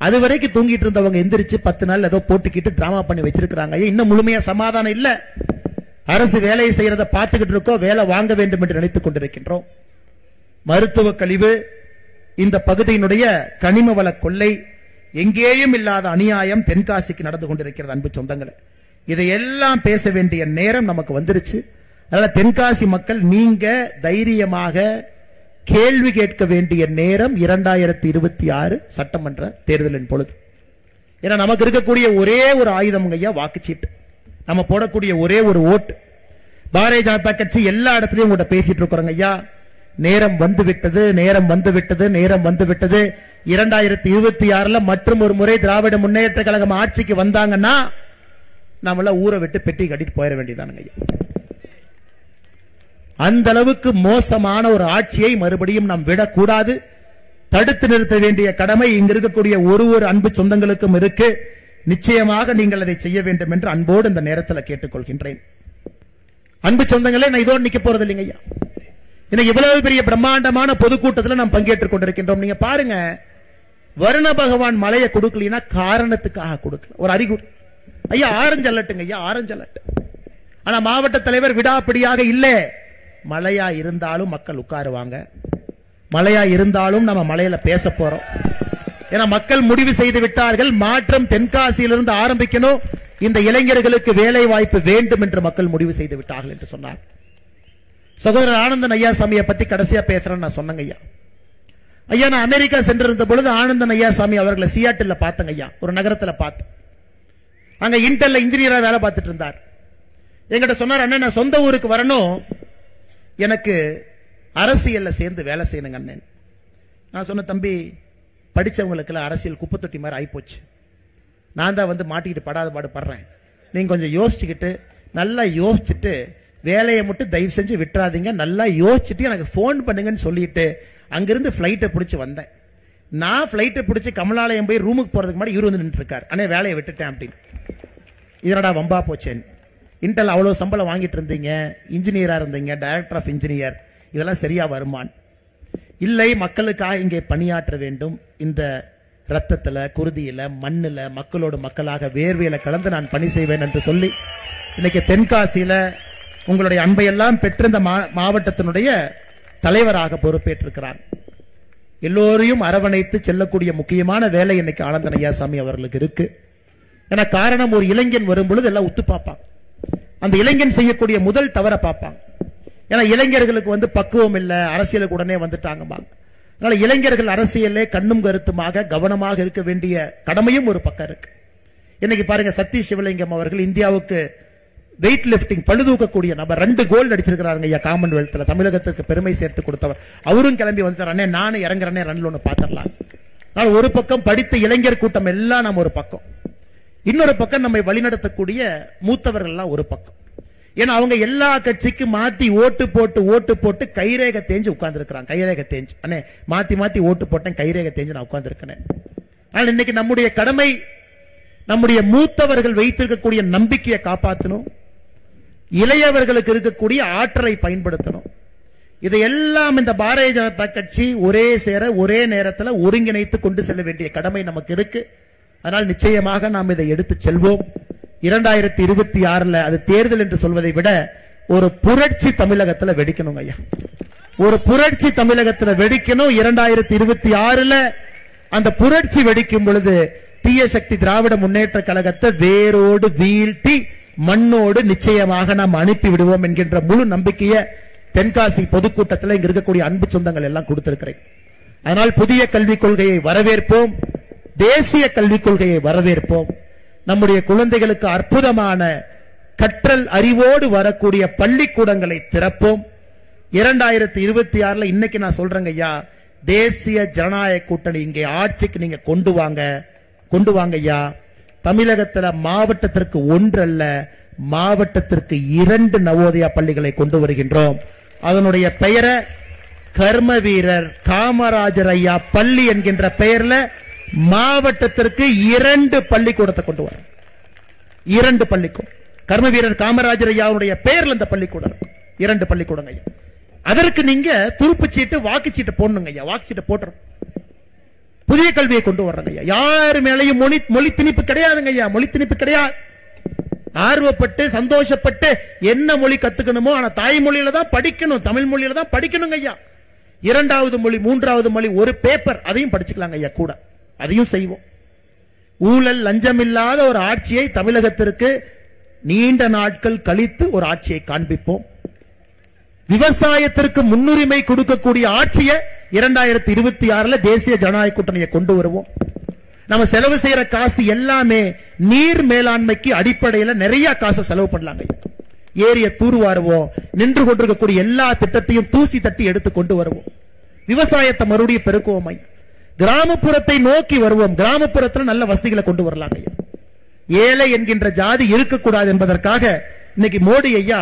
அதுவரைக்கும் தூங்கிட்டு இருந்தவங்க எந்திரிச்சு 10 நாள் ஏதோ போட்டுக்கிட்டு டிராமா பண்ணி வச்சிருக்காங்க. இன்னும் முழுமையா சமாதானம் இல்ல. அரசு வேலையை செய்யறத பார்த்துக்கிட்டு இருக்கோம், வேலை வாங்க வேண்டும் என்று நினைத்துக் கொண்டிருக்கின்றோம். மருத்துவ கழிவு, இந்த பகுதியினுடைய கனிம வள கொள்ளை, எங்கேயும் இல்லாத அநியாயம் தென்காசிக்கு நடந்து கொண்டிருக்கிறது. அன்பு சொந்தங்களே, இதையெல்லாம் பேச வேண்டிய நேரம் நமக்கு வந்துருச்சு. அதனால தென்காசி மக்கள் நீங்க தைரியமாக கேள்வி கேட்க வேண்டிய நேரம் 2026 சட்டமன்ற தேர்தலின் பொழுது. ஏன்னா நமக்கு இருக்கக்கூடிய ஒரே ஒரு ஆயுதம் ஐயா வாக்குச்சீட்டு. நம்ம போடக்கூடிய ஒரே ஒரு ஓட்டு. பாரதிய ஜனதா கட்சி எல்லா இடத்துலயும் உங்கள்கிட்ட பேசிட்டு இருக்கிறோங்க ஐயா, நேரம் வந்து விட்டது, நேரம் வந்து விட்டது, நேரம் வந்து விட்டது. 2026 மற்றும் ஒரு முறை திராவிட முன்னேற்ற கழகம் ஆட்சிக்கு வந்தாங்கன்னா நம்மள ஊரை விட்டு பெட்டி கட்டிட்டு போயிட வேண்டியதானுங்க ஐயா. அந்த அளவுக்கு மோசமான ஒரு ஆட்சியை மறுபடியும் நாம் விடக்கூடாது. தடுத்து நிறுத்த வேண்டிய கடமை இங்க இருக்கக்கூடிய ஒரு அன்பு சொந்தங்களுக்கும் இருக்கு. நிச்சயமாக நீங்கள் அதை செய்ய வேண்டும் என்று அன்போடு இந்த நேரத்தில் கேட்டுக்கொள்கின்றேன். அன்பு சொந்தங்களே, நான் இதோடு நிக்க போறது இல்லைங்க ஐயா. இன்னைக்கு இவ்வளவு பெரிய பிரம்மாண்டமான பொதுக்கூட்டத்தில் நாம் பங்கேற்றுக் கொண்டிருக்கின்றோம். நீங்க பாருங்க, வருண பகவான் மலையை கொடுக்கலனா காரணத்துக்காக கொடுக்கல, ஒரு அறிகுறி. ஐயா ஆரஞ்சு அலட்டுங்க ஐயா, ஆரஞ்சு அலட்டு. ஆனா மாவட்ட தலைவர் விடாப்பிடியாக இல்ல. மழையா இருந்தாலும் மக்கள் உட்காருவாங்க, மழையா இருந்தாலும் நம்ம மலையில பேச போறோம். ஏன்னா மக்கள் முடிவு செய்து விட்டார்கள், மாற்றம் தென்காசியிலிருந்து ஆரம்பிக்கணும், இந்த இளைஞர்களுக்கு வேலை வாய்ப்பு வேண்டும் என்று மக்கள் முடிவு செய்து விட்டார்கள் என்று சொன்னார். சகோதரர் ஆனந்தன் ஐயாசாமியை பத்தி கடைசியா பேசுறேன்னு நான் சொன்னங்க ஐயா. ஐயா நான் அமெரிக்கா சென்றிருந்த பொழுது ஆனந்தன் ஐயாசாமி அவர்களை சியாட்டில் பார்த்தங்க ஐயா, ஒரு நகரத்தில் பார்த்து. அங்க இன்டெல்ல இன்ஜினியரா வேலை பார்த்துட்டு இருந்தார். என்கிட்ட சொன்னார், அண்ணன் நான் சொந்த ஊருக்கு வரணும், எனக்கு அரசியல்ல சேர்ந்து வேலை செய்யணுங்க அண்ணன். நான் சொன்ன, தம்பி படிச்சவங்களுக்கு அரசியல் குப்பை தொட்டி மாதிரி ஆயிப்போச்சு, நான் தான் வந்து மாட்டிக்கிட்டு படாத பாடு படுறேன். நீங்க கொஞ்சம் யோசிச்சுக்கிட்டு, நல்லா யோசிச்சுட்டு வேலையை மட்டும் தயவு செஞ்சு விட்டுறாதீங்க, நல்லா யோசிச்சுட்டு எனக்கு போன் பண்ணுங்கன்னு சொல்லிட்டு அங்கிருந்து பிளைட்டை பிடிச்சி வந்தேன். நான் பிளைட்டை பிடிச்சி கமலாலயம் போய் ரூமுக்கு போறதுக்கு முன்னாடி இவரு வந்து நின்று இருக்காரு, அண்ணே வேலையை விட்டுட்டேன் அப்படின்னு. இதனடா வம்பா போச்சேன், இன்டெல் அவ்வளவு சம்பளம் வாங்கிட்டு இருந்தீங்க, இன்ஜினியரா இருந்தீங்க, டைரக்டர் ஆஃப் இன்ஜினியர், இதெல்லாம் சரியா வருமான்? இல்லை, மக்களுக்காக இங்கே பணியாற்ற வேண்டும், இந்த ரத்தத்துல குருதியில மண்ணுல மக்களோடு மக்களாக வேர்வையில கலந்து நான் பணி செய்வேன் என்று சொல்லி இன்னைக்கு தென்காசியில உங்களுடைய அன்பையெல்லாம் பெற்ற இந்த மாவட்டத்தினுடைய தலைவராக பொறுப்பேற்றிருக்கிறார். எல்லோரையும் அரவணைத்து செல்லக்கூடிய முக்கியமான வேலை இன்னைக்கு ஆனந்தன் ஐயாசாமி அவர்களுக்கு இருக்கு. என காரணம், ஒரு இளைஞன் வரும் பொழுது எல்லாம் உத்து பார்ப்பாங்க. அந்த இளைஞன் செய்யக்கூடிய முதல் தவற பார்ப்பாங்க. ஏன்னா இளைஞர்களுக்கு பக்குவம் இல்ல, அரசியலுக்கு உடனே வந்துட்டாங்க. அதனால இளைஞர்கள் அரசியலே கண்ணும் கருத்துமாக கவனமாக இருக்க வேண்டிய கடமையும் ஒரு பக்கம் இருக்கு. இன்னைக்கு பாருங்க, சதீஷ் சிவலிங்கம் அவர்கள் இந்தியாவுக்கு வெயிட் லிப்டிங் பழுதூக்கக்கூடிய நபர் 2 கோல்டு அடிச்சிருக்கிறாங்க ஐயா காமன்வெல்த்ல. தமிழகத்துக்கு பெருமை சேர்த்து கொடுத்தவர். அவரும் கிளம்பி வந்துட்டார். அண்ணே நானும் இறங்குறேனே, ரன்ல ஒண்ணு பாத்திரலாம். ஒரு பக்கம் படித்த இளைஞர் கூட்டம் எல்லாம் நம்ம ஒரு பக்கம், இன்னொரு பக்கம் நம்மை வழிநடத்தக்கூடிய மூத்தவர்கள் எல்லாம் ஒரு பக்கம். ஏன்னா அவங்க எல்லா கட்சிக்கு மாத்தி ஓட்டு போட்டு கைரேகை தேஞ்சு உட்கார்ந்து இருக்கிறாங்க. கைரேகை தேஞ்சு, அண்ணே மாத்தி ஓட்டு போட்டேன், கைரேகை தேஞ்சு நான் உட்கார்ந்து இருக்கேன். ஆனால் இன்னைக்கு நம்முடைய கடமை, நம்முடைய மூத்தவர்கள் வைத்திருக்கக்கூடிய நம்பிக்கையை காப்பாற்றணும், இளையவர்களுக்கு இருக்கக்கூடிய ஆற்றலை பயன்படுத்தணும். இதையெல்லாம் இந்த பாரதிய ஜனதா கட்சி ஒரே சேர ஒரே நேரத்தில் ஒருங்கிணைத்து கொண்டு செல்ல வேண்டிய கடமை நமக்கு இருக்கு. அதனால் நிச்சயமாக நாம் இதை எடுத்து செல்வோம். 2026 அது தேர்தல் என்று சொல்வதை விட ஒரு புரட்சி தமிழகத்தில் வெடிக்கணும் ஐயா. ஒரு புரட்சி தமிழகத்தில் வெடிக்கணும். 2026 அந்த புரட்சி வெடிக்கும் பொழுது தீய சக்தி திராவிட முன்னேற்ற கழகத்தை வேரோடு வீழ்த்தி மண்ணோடு நிச்சயமாக நாம் அனுப்பி விடுவோம் என்கின்ற முழு நம்பிக்கையை தென்காசி பொதுக்கூட்டத்தில் இங்க இருக்கக்கூடிய அன்பு சொந்தங்கள் எல்லாம் கொடுத்திருக்கிறேன். அதனால் புதிய கல்விக் கொள்கையை வரவேற்போம், தேசிய கல்விக் கொள்கையை வரவேற்போம். நம்முடைய குழந்தைகளுக்கு அற்புதமான கற்றல் அறிவோடு வரக்கூடிய பள்ளிக்கூடங்களை திறப்போம். 2026 இன்னைக்கு நான் சொல்றேங்க ஐயா, தேசிய ஜனநாயக கூட்டணி இங்கே ஆட்சிக்கு நீங்க கொண்டு வாங்க ஐயா. தமிழகத்தில் மாவட்டத்திற்கு 1 அல்ல, மாவட்டத்திற்கு 2 நவோதயா பள்ளிகளை கொண்டு வருகின்றோம். அதனுடைய பெயரை கர்ம வீரர் காமராஜர் ஐயா பள்ளி என்கின்ற பெயர்ல மாவட்டத்திற்கு 2 பள்ளிக்கூடத்தை கொண்டு வர. 2 பள்ளிக்கூடம் கர்ம வீரர் காமராஜர் ஐயாவுடைய பெயர்ல இந்த பள்ளிக்கூடம் 2 பள்ளிக்கூடம் ஐயா. அதற்கு நீங்க துருப்புச்சீட்டு வாக்குச்சீட்டு போடணுங்க ஐயா. வாக்குச்சீட்டு போட்டுரும். புதிய கல்வியை கொண்டு வர்றாங்க ஐயா. யாரு மேலையும் மொழி திணிப்பு கிடையாதுங்க ஐயா. மொழி திணிப்பு கிடையாது. ஆர்வப்பட்டு சந்தோஷப்பட்டு என்ன மொழி கத்துக்கணுமோ ஆனா தாய்மொழியில தான் படிக்கணும், தமிழ் மொழியில தான் படிக்கணுங்க ஐயா. 2வது மொழி 3வது மொழி ஒரு பேப்பர் அதையும் படிச்சுக்கலாங்க ஐயா. கூட அதையும் செய்வோம். ஊழல் லஞ்சம் இல்லாத ஒரு ஆட்சியை தமிழகத்திற்கு நீண்ட நாட்கள் கழித்து ஒரு ஆட்சியை காண்பிப்போம். விவசாயத்திற்கு முன்னுரிமை கொடுக்கக்கூடிய ஆட்சியை 2026 தேசிய ஜனநாயக கூட்டணியை கொண்டு வருவோம். நம்ம செலவு செய்யற காசு எல்லாமே நீர் மேலாண்மைக்கு அடிப்படையில் நிறைய காசு செலவு பண்ணலாங்க. ஏரிய தூர்வாருவோம். நின்று கொண்டிருக்கக்கூடிய எல்லா திட்டத்தையும் தூசி தட்டி எடுத்து கொண்டு வருவோம். விவசாயத்தை மறுபடியும் பெருக்குவோம் ஐயா. கிராமப்புறத்தை நோக்கி வருவோம். கிராமப்புறத்தில் நல்ல வசதிகளை கொண்டு வரலாங்க ஐயா. ஏழை என்கின்ற ஜாதி இருக்கக்கூடாது என்பதற்காக இன்னைக்கு மோடி ஐயா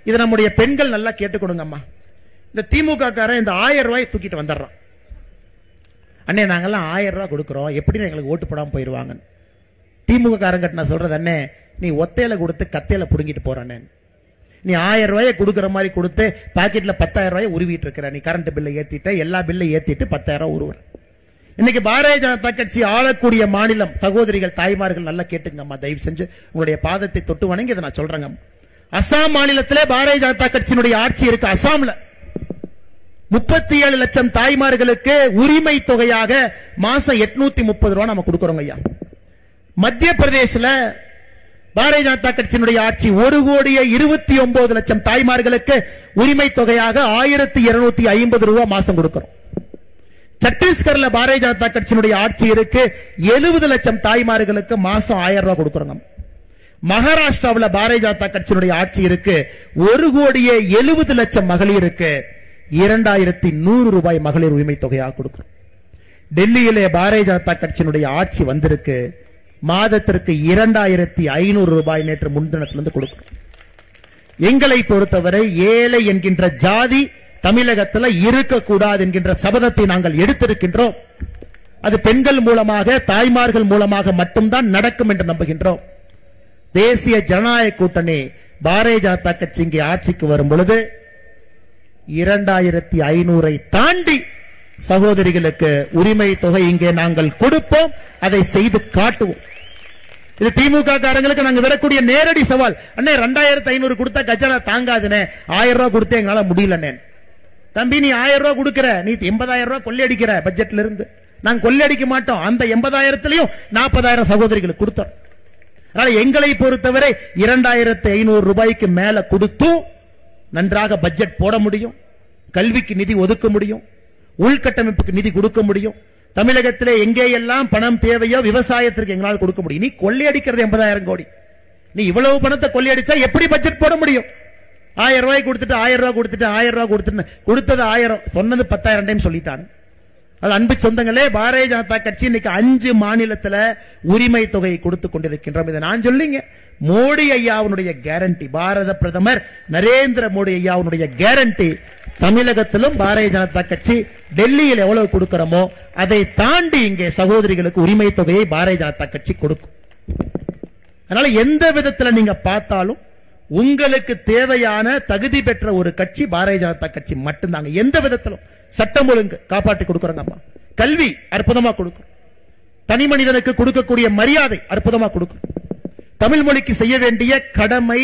இதை நம்முடைய பெண்கள் நல்லா கேட்டுக்கொடுங்க அம்மா. இந்த திமுக காரன் இந்த 1000 ரூபாய் தூக்கிட்டு வந்துடுறான். அண்ணே நாங்கெல்லாம் 1000 ரூபாய் கொடுக்குறோம், எப்படி எங்களுக்கு ஓட்டு போடாம போயிருவாங்க. திமுக காரங்கிட்ட நான் சொல்றது, அண்ணே நீ ஒத்தையில கொடுத்து கத்தையில புடுங்கிட்டு போறானே. நீ 1000 ரூபாயை கொடுக்குற மாதிரி கொடுத்து பாக்கெட்ல 10,000 ரூபாய் உருவிட்டு இருக்கிற. நீ கரண்ட் பில்லை ஏத்திட்ட, எல்லா பில்லை ஏத்திட்டு 10,000 உருவுற. இன்னைக்கு பாரதிய ஜனதா கட்சி ஆளக்கூடிய மாநிலம், சகோதரிகள் தாய்மார்கள் நல்லா கேட்டுங்கம்மா, தயவு செஞ்சு உங்களுடைய பாதத்தை தொட்டு வணங்கி இதை நான் சொல்றேங்க. அசாம் மாநிலத்திலே பாரதிய ஜனதா கட்சியினுடைய ஆட்சி இருக்கு. அசாம்ல 37 லட்சம் தாய்மார்களுக்கு உரிமை தொகையாக மாசம் 830 ரூபாய் நம்ம கொடுக்கிறோம் ஐயா. மத்திய பிரதேசல பாரதிய ஜனதா கட்சியினுடைய ஆட்சி 1,29 லட்சம் தாய்மார்களுக்கு உரிமை தொகையாக 1,250 ரூபாய் மாசம் கொடுக்கிறோம். சத்தீஸ்கர்ல பாரதிய ஜனதா கட்சியினுடைய ஆட்சி இருக்கு. 70 லட்சம் தாய்மார்களுக்கு மாசம் 1000 ரூபாய் கொடுக்கிறோம். மகாராஷ்டிராவில் பாரதிய ஜனதா கட்சியினுடைய ஆட்சி இருக்கு. 1,70 லட்சம் மகளிருக்கு 2,100 ரூபாய் மகளிர் உரிமை தொகையாக கொடுக்கிறோம். டெல்லியிலே பாரதிய ஜனதா கட்சியினுடைய ஆட்சி வந்திருக்கு. மாதத்திற்கு 2,500 ரூபாய் நேற்று முன்தினத்திலிருந்து கொடுக்கிறோம். எங்களை பொறுத்தவரை ஏழை என்கின்ற ஜாதி தமிழகத்தில் இருக்கக்கூடாது என்கின்ற சபதத்தை நாங்கள் எடுத்திருக்கின்றோம். அது பெண்கள் மூலமாக தாய்மார்கள் மூலமாக மட்டும்தான் நடக்கும் என்று நம்புகின்றோம். தேசிய ஜனநாயக கூட்டணி பாரதிய ஜனதா கட்சி இங்கே ஆட்சிக்கு வரும் பொழுது 2,500 தாண்டி சகோதரிகளுக்கு உரிமை தொகை இங்கே நாங்கள் கொடுப்போம். அதை செய்து காட்டுவோம். இது திமுக காரங்களுக்கு நாங்க வரக்கூடிய நேரடி சவால். அண்ணே 2,500 கொடுத்தா கஜானா தாங்காதுனே, 1000 ரூபாய் கொடுத்தே எங்களால முடியலண்ணே. தம்பி நீ 1000 ரூபாய் கொடுக்கிற, நீ 80,000 ரூபாய் கொள்ளையடிக்கிற பட்ஜெட்ல இருந்து. நாங்க கொள்ளையடிக்க மாட்டோம். அந்த 80,000 40,000 சகோதரிகளுக்கு கொடுத்தோம். எங்களை பொறுத்தவரை 2500 ரூபாய்க்கு மேல கொடுத்தும் நன்றாக பட்ஜெட் போட முடியும், கல்விக்கு நிதி ஒதுக்க முடியும், உள்கட்டமைப்புக்கு நிதி கொடுக்க முடியும். தமிழகத்திலே எங்கேயெல்லாம் பணம் தேவையோ விவசாயத்திற்கு எங்களால் கொடுக்க முடியும். நீ கொள்ளையடிக்கிறது 80,000 கோடி. நீ இவ்வளவு பணத்தை கொள்ளையடிச்சா எப்படி பட்ஜெட் போட முடியும்? 1000 ரூபாய் கொடுத்துட்டு 1000 ரூபாய் கொடுத்துட்டு 1000 ரூபாய் கொடுத்துட்டு கொடுத்தது 1000 சொன்னது 10,000 டைம் சொல்லிட்டாங்க. அது அன்பு சொந்தங்களே, பாரதிய ஜனதா கட்சி இன்னைக்கு 5 மாநிலத்தில் உரிமை தொகையை கொடுத்துக் கொண்டிருக்கின்றோம். இதை நான் சொல்லிங்க, மோடி ஐயாவுடைய கேரண்டி, பாரத பிரதமர் நரேந்திர மோடி ஐயாவுடைய கேரண்டி, தமிழகத்திலும் பாரதிய ஜனதா கட்சி டெல்லியில் எவ்வளவு கொடுக்கிறோமோ அதை தாண்டி இங்கே சகோதரிகளுக்கு உரிமை தொகையை பாரதிய ஜனதா கட்சி கொடுக்கும். அதனால எந்த விதத்தில் நீங்க பார்த்தாலும் உங்களுக்கு தேவையான தகுதி பெற்ற ஒரு கட்சி பாரதிய ஜனதா கட்சி மட்டும்தாங்க. எந்த விதத்திலும் சட்டம் ஒழுங்கு காப்பாற்றி கொடுக்கிறோங்க. அம்மா கல்வி அற்புதமா கொடுக்கும், தனி மனிதனுக்கு கொடுக்கக்கூடிய மரியாதை அற்புதமா கொடுக்கும், தமிழ் மொழிக்கு செய்ய வேண்டிய கடமை,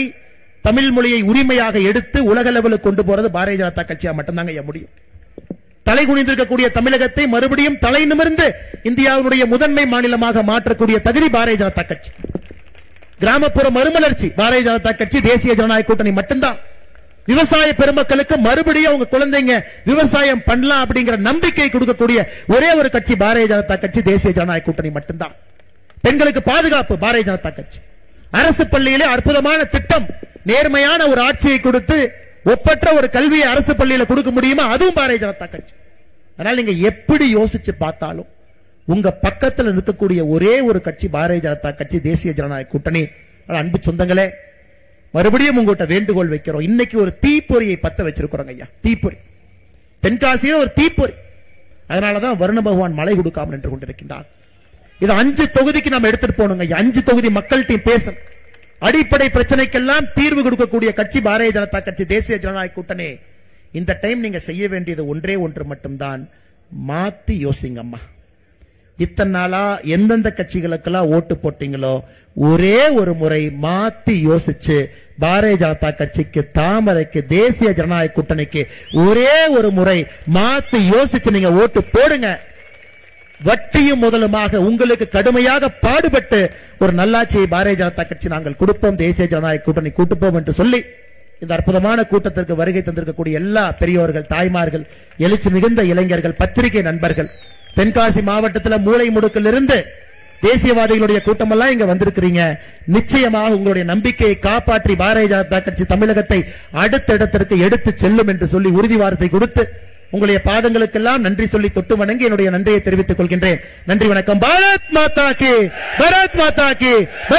தமிழ் மொழியை உரிமையாக எடுத்து உலக லெவலுக்கு கொண்டு போறது பாரதிய ஜனதா கட்சியா மட்டும்தாங்க முடியும். தலை குனிந்திருக்கக்கூடிய தமிழகத்தை மறுபடியும் தலை நிமிர்ந்து இந்தியாவுடைய முதன்மை மாநிலமாக மாற்றக்கூடிய தகுதி பாரதிய ஜனதா கட்சி. கிராமப்புற மறுமலர்ச்சி பாரதிய ஜனதா கட்சி, தேசிய ஜனநாயக கூட்டணி மட்டும்தான். விவசாய பெருமக்களுக்கு மறுபடியும் உங்க குழந்தைங்க விவசாயம் பண்ணலாம் அப்படிங்கிற நம்பிக்கை கொடுக்கக்கூடிய ஒரே ஒரு கட்சி பாரதிய ஜனதா கட்சி, தேசிய ஜனநாயக கூட்டணி மட்டும்தான். பெண்களுக்கு பாதுகாப்பு பாரதிய ஜனதா கட்சி. அரசு பள்ளியிலே அற்புதமான திட்டம், நேர்மையான ஒரு ஆட்சியை கொடுத்து ஒப்பற்ற ஒரு கல்வியை அரசு பள்ளியில கொடுக்க முடியுமா, அதுவும் பாரதிய ஜனதா கட்சி. அதனால நீங்க எப்படி யோசிச்சு பார்த்தாலும் உங்க பக்கத்தில் இருக்கக்கூடிய ஒரே ஒரு கட்சி பாரதிய ஜனதா கட்சி, தேசிய ஜனநாயக கூட்டணி. அன்பு சொந்தங்களே, மறுபடியும் உங்கள்கிட்ட வேண்டுகோள் வைக்கிறோம். இன்னைக்கு ஒரு தீப்பொறியை பத்த வச்சிருக்கிறோம் ஐயா, தீப்பொறி. தென்காசியில் ஒரு தீப்பொறி. அதனாலதான் வருண பகவான் மழை கொடுக்காமல் நின்று கொண்டிருக்கின்றார். இது 5 தொகுதிக்கு நம்ம எடுத்துட்டு போகணுங்க. 5 தொகுதி மக்கள்கிட்ட பேசணும். அடிப்படை பிரச்சனைக்கெல்லாம் தீர்வு கொடுக்கக்கூடிய கட்சி பாரதிய ஜனதா கட்சி, தேசிய ஜனநாயக கூட்டணி. இந்த டைம் நீங்க செய்ய வேண்டியது ஒன்றே ஒன்று மட்டும்தான், மாத்தி யோசிங்க அம்மா. இத்தனை நாளா எந்தெந்த கட்சிகளுக்கெல்லாம் ஓட்டு போட்டீங்களோ ஒரே ஒரு முறை மாத்தி யோசிச்சு பாரதிய ஜனதா கட்சிக்கு, தாமரைக்கு, தேசிய ஜனநாயக கூட்டணிக்கு ஒரே ஒரு முறை மாத்தி யோசிச்சு நீங்க ஓட்டு போடுங்க. வட்டியும் முதலுமாக உங்களுக்கு கடுமையாக பாடுபட்டு ஒரு நல்லாட்சியை பாரதிய ஜனதா கட்சி நாங்கள் கொடுப்போம், தேசிய ஜனநாயக கூட்டணி கூட்டுப்போம் என்று சொல்லி இந்த அற்புதமான கூட்டத்திற்கு வருகை தந்திருக்கக்கூடிய எல்லா பெரியோர்கள், தாய்மார்கள், எழுச்சி மிகுந்த இளைஞர்கள், பத்திரிகை நண்பர்கள், தென்காசி மாவட்டத்தில் மூளை முடுக்கில் இருந்து தேசியவாதிகளுடைய கூட்டம் எல்லாம் இங்க வந்திருக்கிறீங்க. நிச்சயமாக உங்களுடைய நம்பிக்கையை காப்பாற்றி பாரதிய ஜனதா கட்சி தமிழகத்தை அடுத்த இடத்திற்கு எடுத்து செல்லும் என்று சொல்லி உறுதி வார்த்தை கொடுத்து உங்களுடைய பாதங்களுக்கெல்லாம் நன்றி சொல்லி தொட்டு வணங்கி என்னுடைய நன்றியை தெரிவித்துக் கொள்கின்றேன். நன்றி, வணக்கம். பாரத் மாதா கி, பாரத் மாதா கி.